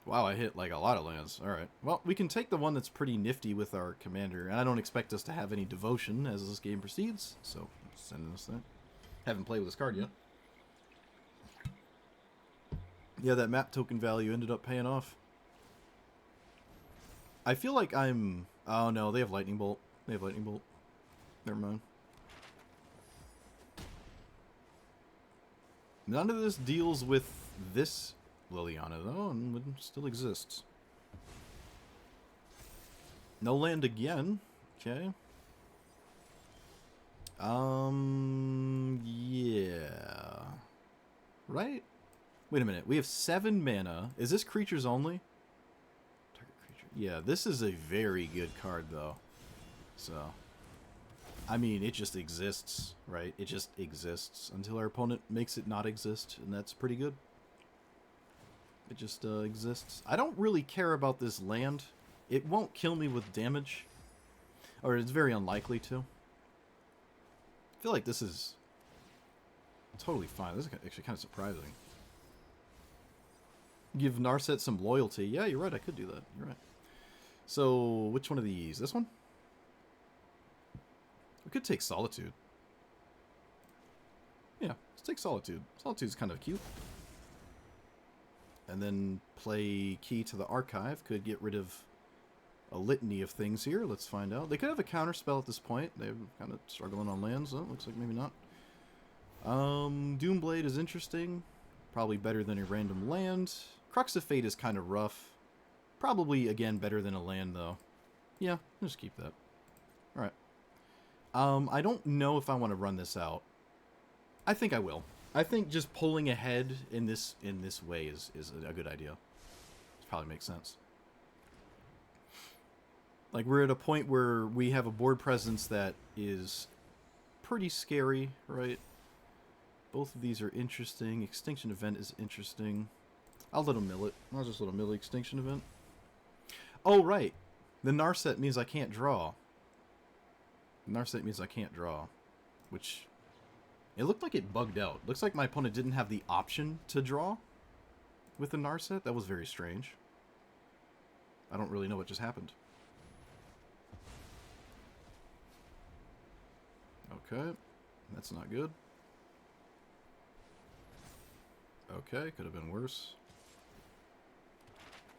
Wow, I hit like a lot of lands. Alright. Well, we can take the one that's pretty nifty with our commander, and I don't expect us to have any devotion as this game proceeds, so send this thing. Haven't played with this card yet. Yeah, that map token value ended up paying off. I feel like I'm... Oh no, they have Lightning Bolt. They have Lightning Bolt. never mind. None of this deals with this Liliana, though, and it still exists. No land again. Okay. Yeah. Right? Wait a minute. We have 7 mana. Is this creatures only? Target creature. Yeah, this is a very good card, though. So, I mean, it just exists, right? It just exists until our opponent makes it not exist, and that's pretty good. It just exists. I don't really care about this land. It won't kill me with damage, or it's very unlikely to. I feel like this is totally fine. This is actually kind of surprising. Give Narset some loyalty. Yeah, you're right. I could do that. You're right. So, which one of these? This one? We could take Solitude. Yeah, let's take Solitude. Solitude's kind of cute. And then play Key to the Archive. Could get rid of a litany of things here. Let's find out. They could have a counterspell at this point. They're kind of struggling on lands. Oh, looks like maybe not. Doomblade is interesting. Probably better than a random land. Crux of Fate is kind of rough. Probably, again, better than a land, though. Yeah, just keep that. Alright. I don't know if I want to run this out. I think I will. I think just pulling ahead in this way is a good idea. It probably makes sense. Like, we're at a point where we have a board presence that is pretty scary, right? Both of these are interesting. Extinction Event is interesting. I'll let him mill it. I'll just let him mill the Extinction Event. Oh, right. The Narset means I can't draw. Narset means I can't draw. Which, it looked like it bugged out. Looks like my opponent didn't have the option to draw with the Narset. That was very strange. I don't really know what just happened. Okay, that's not good. Okay, could have been worse.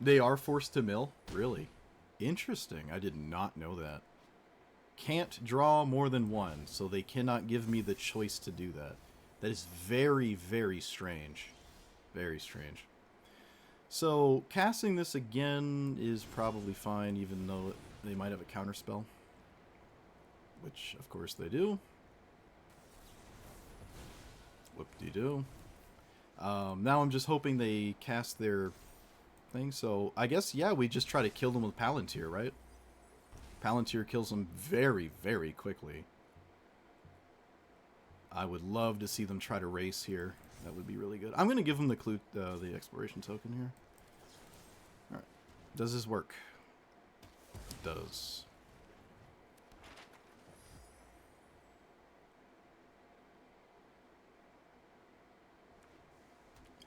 They are forced to mill? Really? Interesting. I did not know that. Can't draw more than one, so they cannot give me the choice to do that. That is very, very strange. Very strange. So, casting this again is probably fine, even though they might have a counterspell. Which, of course, they do. Whoop-de-doo. Now I'm just hoping they cast their thing. So, I guess, yeah, we just try to kill them with Palantir, right? Palantir kills them very, very quickly. I would love to see them try to race here. That would be really good. I'm going to give them the clue, the exploration token here. Alright. Does this work? It does.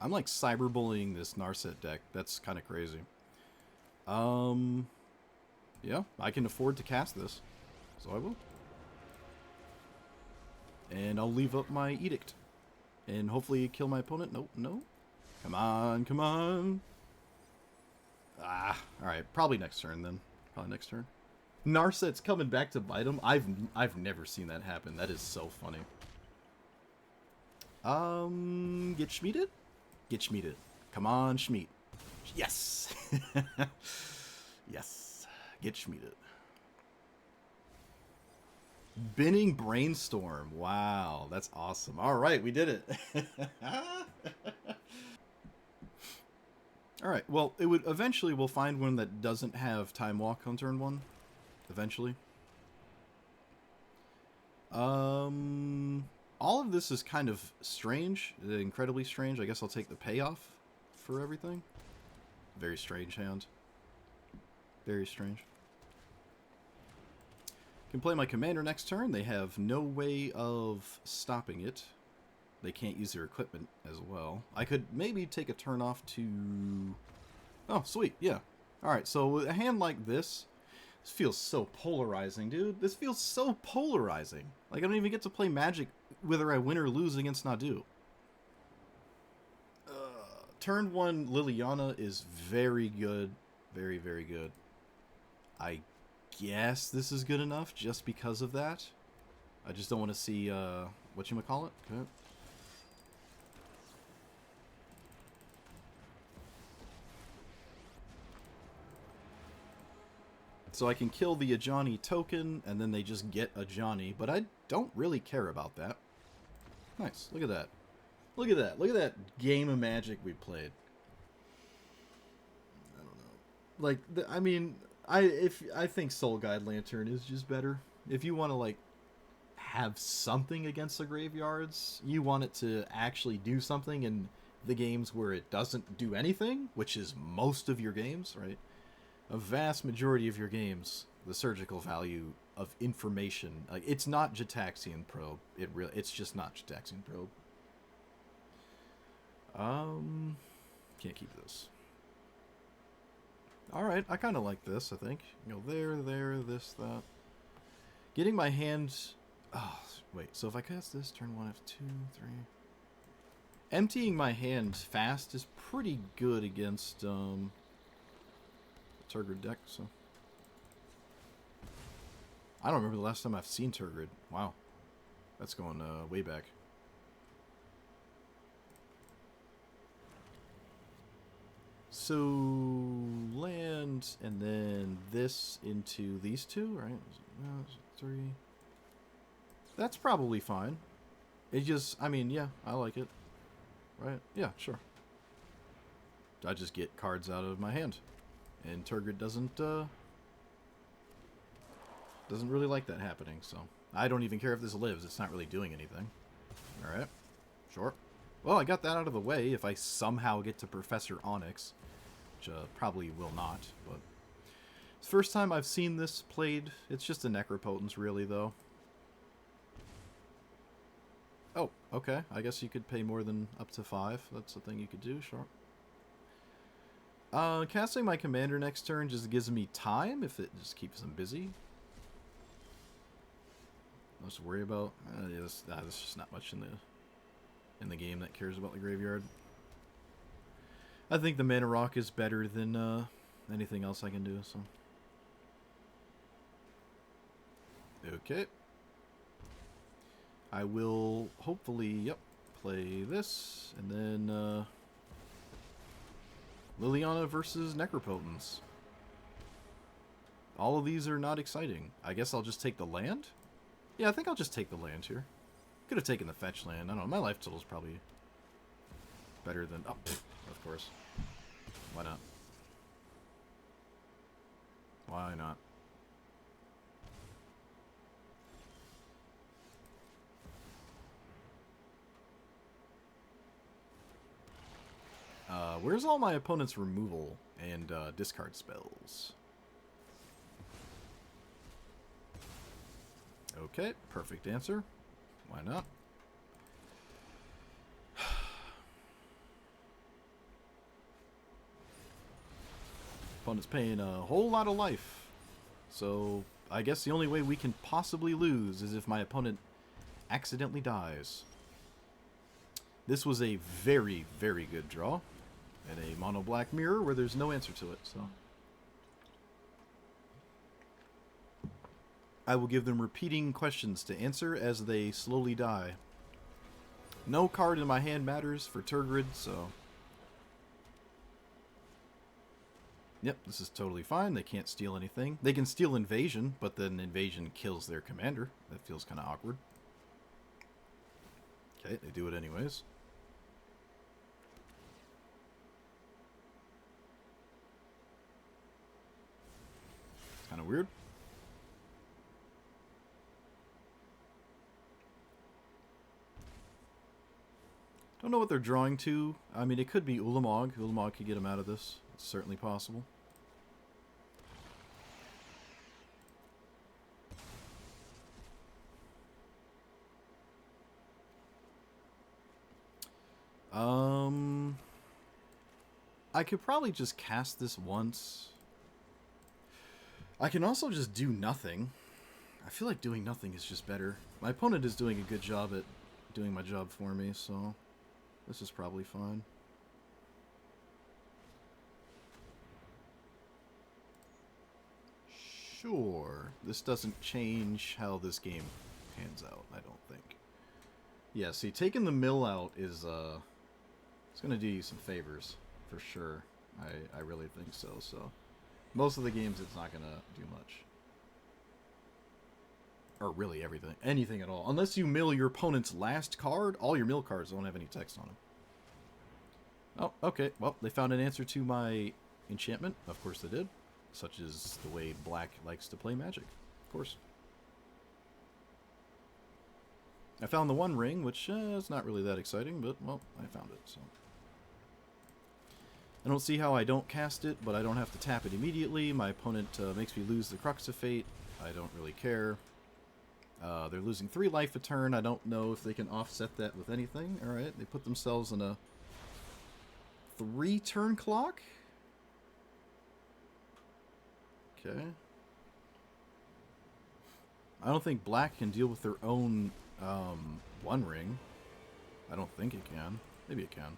I'm like cyberbullying this Narset deck. That's kind of crazy. Yeah, I can afford to cast this. So I will. And I'll leave up my Edict. And hopefully kill my opponent. Nope, no. Come on, come on. Ah, alright. Probably next turn then. Probably next turn. Narset's coming back to bite him. I've never seen that happen. That is so funny. Get Schmieded? Get Schmieded. Come on, Schmied. Yes! Yes. Get Schmieded. Binning Brainstorm. Wow, that's awesome. Alright, we did it. Alright, well, it would eventually we'll find one that doesn't have Time Walk on turn 1. Eventually. All of this is kind of strange. Incredibly strange. I guess I'll take the payoff for everything. Very strange hand. Very strange. Can play my commander next turn. They have no way of stopping it. They can't use their equipment as well. I could maybe take a turn off to... Oh, sweet. Yeah. Alright, so with a hand like this feels so polarizing, dude. This feels so polarizing. Like, I don't even get to play Magic whether I win or lose against Nadu. Turn 1 Liliana is very good. Very, very good. I guess this is good enough just because of that. I just don't want to see, whatchamacallit? Okay. So I can kill the Ajani token, and then they just get Ajani, but I don't really care about that. Nice, look at that. Look at that. Look at that game of Magic we played. I don't know. Like, I mean, I think Soul Guide Lantern is just better. If you want to, like, have something against the graveyards, you want it to actually do something in the games where it doesn't do anything, which is most of your games, right? A vast majority of your games, the surgical value of information, like, it's not Jataxian Probe. It's just not Jataxian Probe. Can't keep this. Alright, I kind of like this, I think. You know, there, this, that. Getting my hand... Oh, wait, so if I cast this, turn 1, F2, 3... Emptying my hand fast is pretty good against, the Tergrid deck, so... I don't remember the last time I've seen Tergrid. Wow. That's going, way back. So, land, and then this into these two, right? 3. That's probably fine. It just, I mean, yeah, I like it. Right? Yeah, sure. I just get cards out of my hand. And Tergrid doesn't really like that happening, so... I don't even care if this lives, it's not really doing anything. Alright. Sure. Well, I got that out of the way if I somehow get to Professor Onyx. Which probably will not, but... It's the first time I've seen this played. It's just a Necropotence, really, though. Oh, okay. I guess you could pay more than up to 5. That's a thing you could do, sure. Casting my commander next turn just gives me time if it just keeps them busy. Nothing to worry about. There's just not much in the game that cares about the graveyard. I think the Mana Rock is better than anything else I can do, so... Okay. I will hopefully, yep, play this, and then, Liliana versus Necropotence. All of these are not exciting. I guess I'll just take the land? Yeah, I think I'll just take the land here. Could have taken the fetch land. I don't know, my life total is probably better than... Oh, pfft, of course. Why not? Why not? Where's all my opponent's removal and discard spells? Okay, perfect answer. Why not? Opponent's paying a whole lot of life. So, I guess the only way we can possibly lose is if my opponent accidentally dies. This was a very, very good draw. And a mono black mirror where there's no answer to it, so. I will give them repeating questions to answer as they slowly die. No card in my hand matters for Tergrid, so... Yep, this is totally fine. They can't steal anything. They can steal Invasion, but then Invasion kills their commander. That feels kind of awkward. Okay, they do it anyways. It's kind of weird. Don't know what they're drawing to. I mean, it could be Ulamog. Ulamog could get him out of this. It's certainly possible. I could probably just cast this once. I can also just do nothing. I feel like doing nothing is just better. My opponent is doing a good job at doing my job for me, so this is probably fine. Sure. This doesn't change how this game pans out, I don't think. Yeah, see, taking the mill out is, it's going to do you some favors, for sure. I really think so, so. Most of the games, it's not going to do much. Or really anything at all. Unless you mill your opponent's last card, all your mill cards don't have any text on them. Oh, okay. Well, they found an answer to my enchantment. Of course they did. Such as the way Black likes to play Magic. Of course. I found the One Ring, which is not really that exciting, but, well, I found it, so. I don't see how I don't cast it, but I don't have to tap it immediately. My opponent makes me lose the Crux of Fate. I don't really care. They're losing 3 life a turn. I don't know if they can offset that with anything. Alright, they put themselves in a 3-turn clock? Okay. I don't think Black can deal with their own One Ring. I don't think it can. Maybe it can.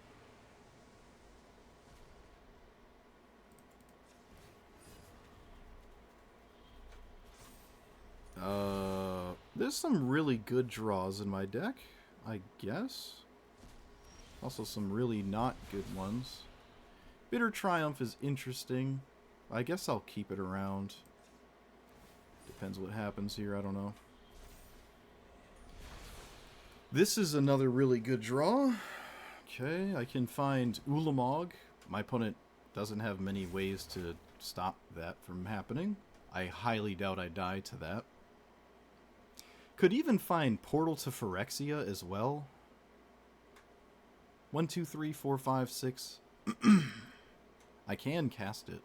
There's some really good draws in my deck, I guess. Also some really not good ones. Bitter Triumph is interesting. I guess I'll keep it around. Depends what happens here, I don't know. This is another really good draw. Okay, I can find Ulamog. My opponent doesn't have many ways to stop that from happening. I highly doubt I die to that. Could even find Portal to Phyrexia as well. 1, 2, 3, 4, 5, 6. I can cast it.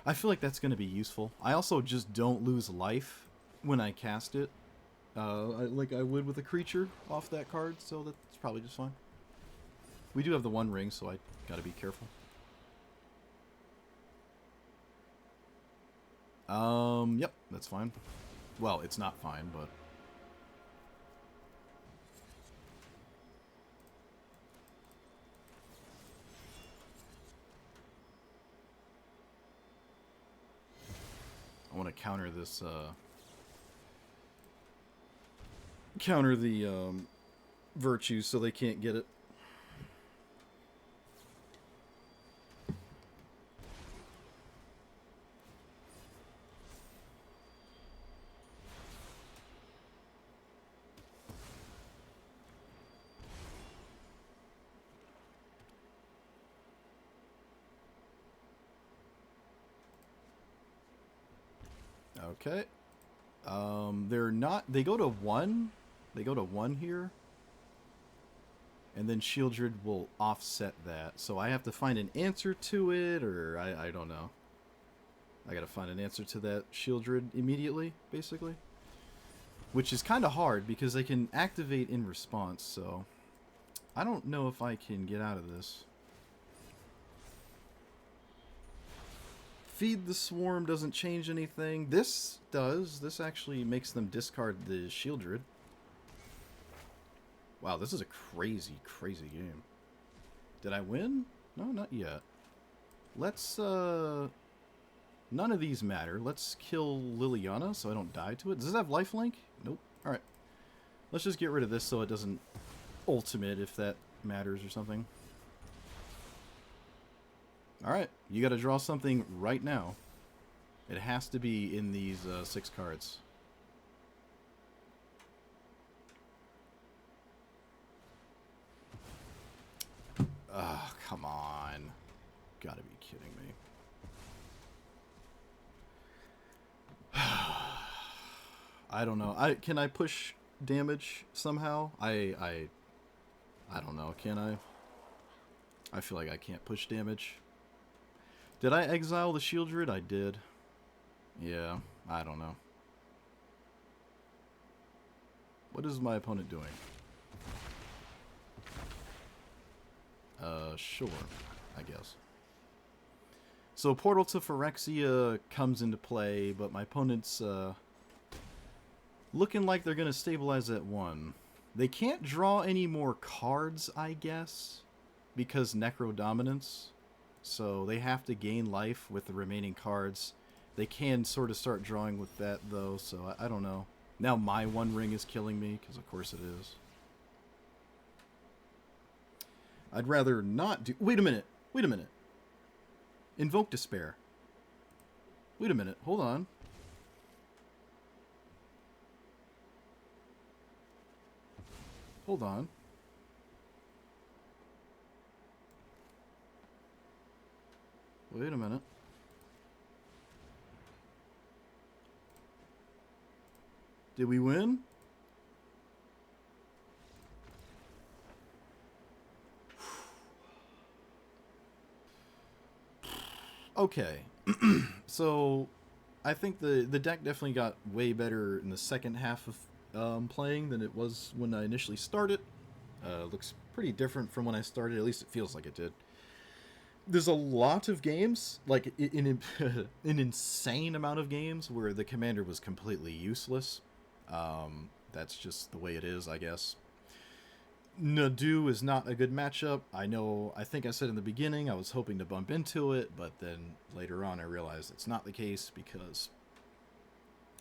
I feel like that's going to be useful. I also just don't lose life when I cast it. Like I would with a creature off that card, so that's probably just fine. We do have the One Ring, so I gotta be careful. Yep, that's fine. Well, it's not fine, but... I want to counter this, counter the, virtues so they can't get it. Okay. They're not... They go to 1. They go to 1 here. And then Shieldred will offset that. So I have to find an answer to it, or I don't know. I gotta find an answer to that Shieldred immediately, basically. Which is kind of hard, because they can activate in response, so... I don't know if I can get out of this. Feed the Swarm doesn't change anything. This does. This actually makes them discard the Shieldred. Wow, this is a crazy, crazy game. Did I win? No, not yet. Let's, none of these matter. Let's kill Liliana so I don't die to it. Does this have lifelink? Nope. Alright. Let's just get rid of this so it doesn't ultimate, if that matters or something. Alright, you gotta draw something right now. It has to be in these 6 cards. Ugh, come on. Gotta be kidding me. I don't know. Can I push damage somehow? I don't know. Can I? I feel like I can't push damage. Did I exile the Shieldred? I did. Yeah, I don't know. What is my opponent doing? Sure, I guess. So Portal to Phyrexia comes into play, but my opponent's looking like they're going to stabilize at 1. They can't draw any more cards, I guess, because Necro Dominance. So they have to gain life with the remaining cards. They can sort of start drawing with that, though, so I don't know. Now my One Ring is killing me, because of course it is. I'd rather not do... Wait a minute. Wait a minute. Invoke Despair. Wait a minute. Hold on. Hold on. Wait a minute. Did we win? Okay. So, I think the deck definitely got way better in the second half of playing than it was when I initially started. Looks pretty different from when I started, at least it feels like it did. There's a lot of games, like an insane amount of games, where the commander was completely useless. That's just the way it is, I guess. Nadu is not a good matchup. I think I said in the beginning I was hoping to bump into it, but then later on I realized it's not the case because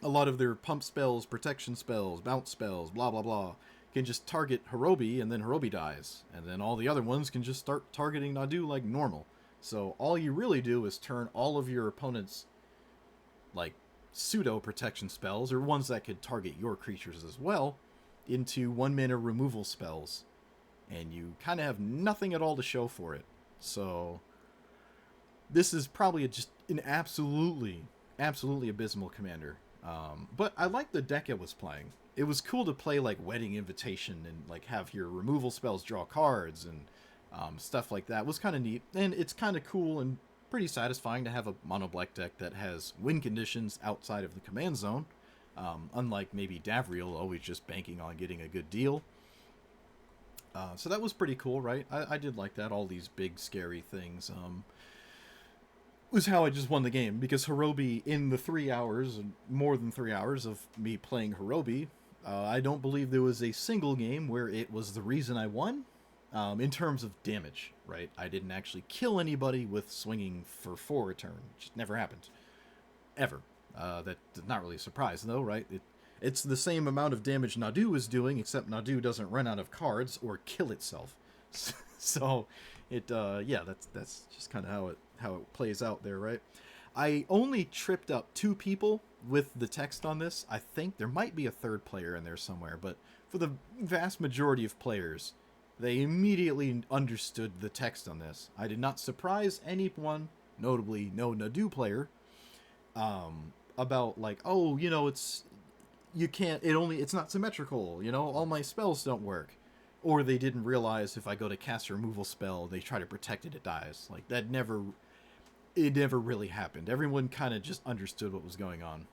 a lot of their pump spells, protection spells, bounce spells, blah blah blah, can just target Horobi and then Horobi dies. And then all the other ones can just start targeting Nadu like normal. So all you really do is turn all of your opponent's like pseudo protection spells, or ones that could target your creatures as well, into 1-mana removal spells, and you kind of have nothing at all to show for it. So this is probably just an absolutely abysmal commander. But I like the deck it was playing. It was cool to play like Wedding Invitation and like have your removal spells draw cards and stuff like that. It was kind of neat, and it's kind of cool and pretty satisfying to have a mono black deck that has win conditions outside of the command zone. Unlike maybe Davriel, always just banking on getting a good deal. So that was pretty cool, right? I did like that. All these big, scary things. Was how I just won the game. Because Horobi, in the 3 hours, more than 3 hours of me playing Horobi, I don't believe there was a single game where it was the reason I won. In terms of damage, right? I didn't actually kill anybody with swinging for 4 a turn. It just never happened. Ever. That's not really a surprise, though, right? It's the same amount of damage Nadu is doing, except Nadu doesn't run out of cards or kill itself. So, yeah, that's just kind of how it plays out there, right? I only tripped up 2 people with the text on this. I think there might be a third player in there somewhere, but for the vast majority of players, they immediately understood the text on this. I did not surprise anyone, notably no Nadu player, about like, oh, you know, it's not symmetrical, you know, all my spells don't work. Or they didn't realize if I go to cast a removal spell, they try to protect it, it dies. Like, it never really happened. Everyone kind of just understood what was going on.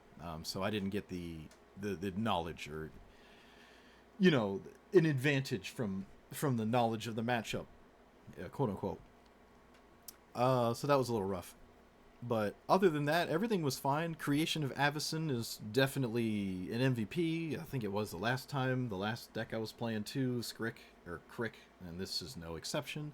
So I didn't get the knowledge or, you know, an advantage from the knowledge of the matchup, quote unquote. So that was a little rough. But other than that, everything was fine. Creation of Avacyn is definitely an MVP. I think it was the last deck I was playing too, Crick, and this is no exception.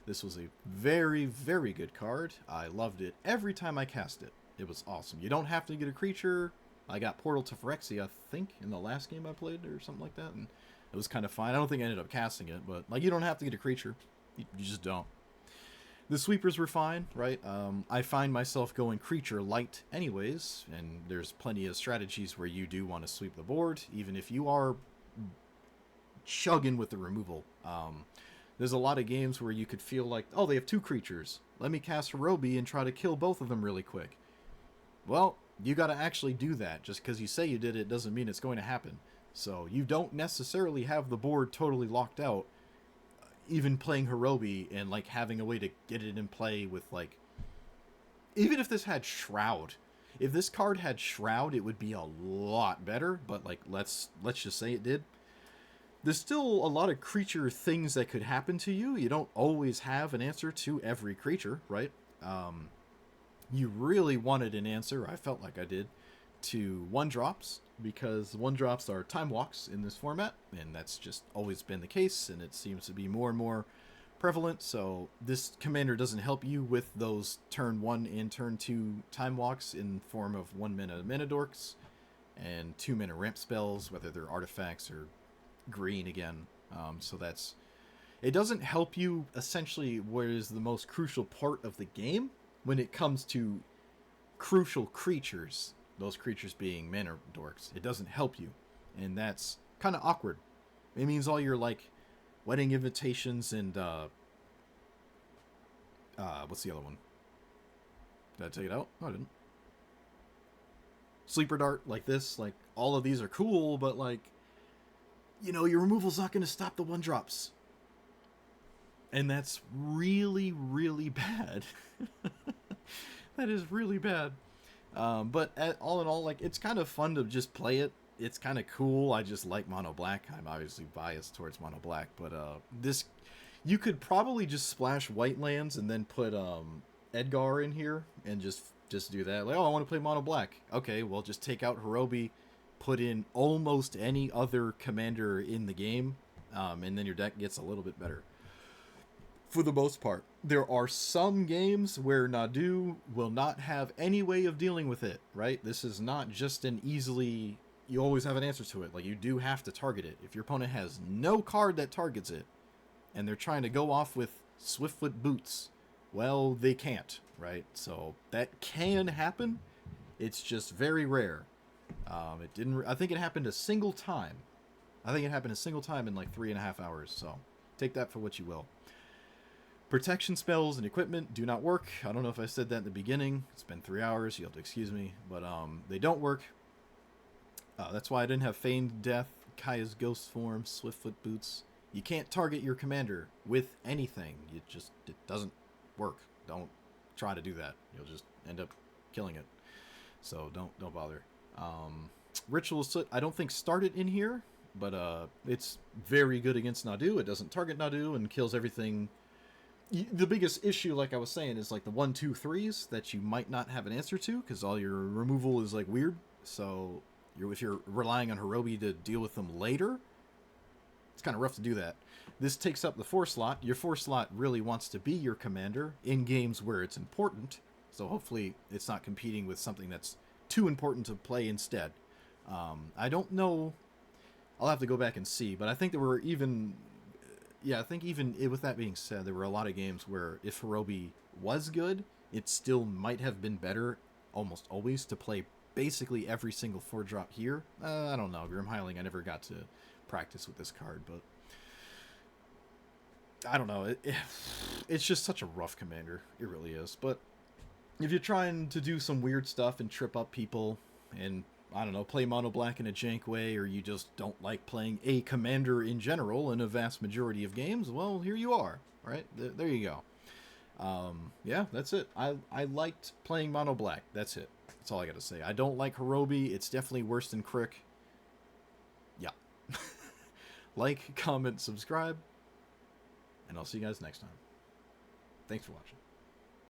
This was a very, very good card. I loved it every time I cast it. It was awesome. You don't have to get a creature. I got Portal to Phyrexia, I think, in the last game I played or something like that, and it was kind of fine. I don't think I ended up casting it, but like, you don't have to get a creature. You just don't. The sweepers were fine, right? I find myself going creature light anyways, and there's plenty of strategies where you do want to sweep the board, even if you are chugging with the removal. There's a lot of games where you could feel like, oh, they have 2 creatures. Let me cast Horobi and try to kill both of them really quick. Well, you got to actually do that. Just because you say you did it doesn't mean it's going to happen. So you don't necessarily have the board totally locked out, even playing Horobi and like having a way to get it in play with like, even if this had Shroud, if this card had Shroud, it would be a lot better. But like, let's just say it did. There's still a lot of creature things that could happen to you. You don't always have an answer to every creature, right? You really wanted an answer, I felt like I did, to 1-drops, because 1-drops are time walks in this format, and that's just always been the case, and it seems to be more and more prevalent. So this commander doesn't help you with those turn 1 and turn 2 time walks in form of 1-mana mana dorks. and 2-mana ramp spells, whether they're artifacts or green again. So that's... It doesn't help you, essentially, what is the most crucial part of the game when it comes to crucial creatures. Those creatures being mana dorks. It doesn't help you. And that's kind of awkward. It means all your, like, wedding invitations and, what's the other one? Did I take it out? No, I didn't. Sleeper Dart, like this, like, all of these are cool, but, like, you know, your removal's not going to stop the 1-drops. And that's really, really bad. That is really bad. But all in all, like, it's kind of fun to just play it. It's kind of cool. I just like mono black. I'm obviously biased towards mono black, but this, you could probably just splash white lands and then put Edgar in here and just do that. Like, oh, I want to play mono black. Okay, well, just take out Horobi, put in almost any other commander in the game, and then your deck gets a little bit better. For the most part, there are some games where Nadu will not have any way of dealing with it, right? This is not just an easily... You always have an answer to it. Like, you do have to target it. If your opponent has no card that targets it, and they're trying to go off with Swiftfoot Boots, well, they can't, right? So that can happen. It's just very rare. It didn't... I think it happened a single time. I think it happened a single time in like 3.5 hours, so take that for what you will. Protection spells and equipment do not work. I don't know if I said that in the beginning. It's been 3 hours. You'll have to excuse me. But they don't work. That's why I didn't have Feigned Death, Kaya's Ghost Form, Swiftfoot Boots. You can't target your commander with anything. It doesn't work. Don't try to do that. You'll just end up killing it. So don't bother. Ritual Soot, I don't think started in here, but it's very good against Nadu. It doesn't target Nadu and kills everything. The biggest issue, like I was saying, is like the 1, 2, 3s that you might not have an answer to because all your removal is like weird. So if you're relying on Horobi to deal with them later, it's kind of rough to do that. This takes up the 4 slot. Your 4 slot really wants to be your commander in games where it's important. So hopefully it's not competing with something that's too important to play instead. I don't know. I'll have to go back and see, but I think there were even... Yeah, I think even with that being said, there were a lot of games where if Horobi was good, it still might have been better almost always to play basically every single 4-drop here. I don't know. Grim Hiling, I never got to practice with this card, but I don't know. It's just such a rough commander. It really is. But if you're trying to do some weird stuff and trip up people and... I don't know, play mono black in a jank way, or you just don't like playing a commander in general in a vast majority of games, well, here you are, right? There you go. Yeah, that's it. I liked playing mono black. That's it. That's all I got to say. I don't like Horobi. It's definitely worse than Crick. Yeah. Like, comment, subscribe, and I'll see you guys next time. Thanks for watching.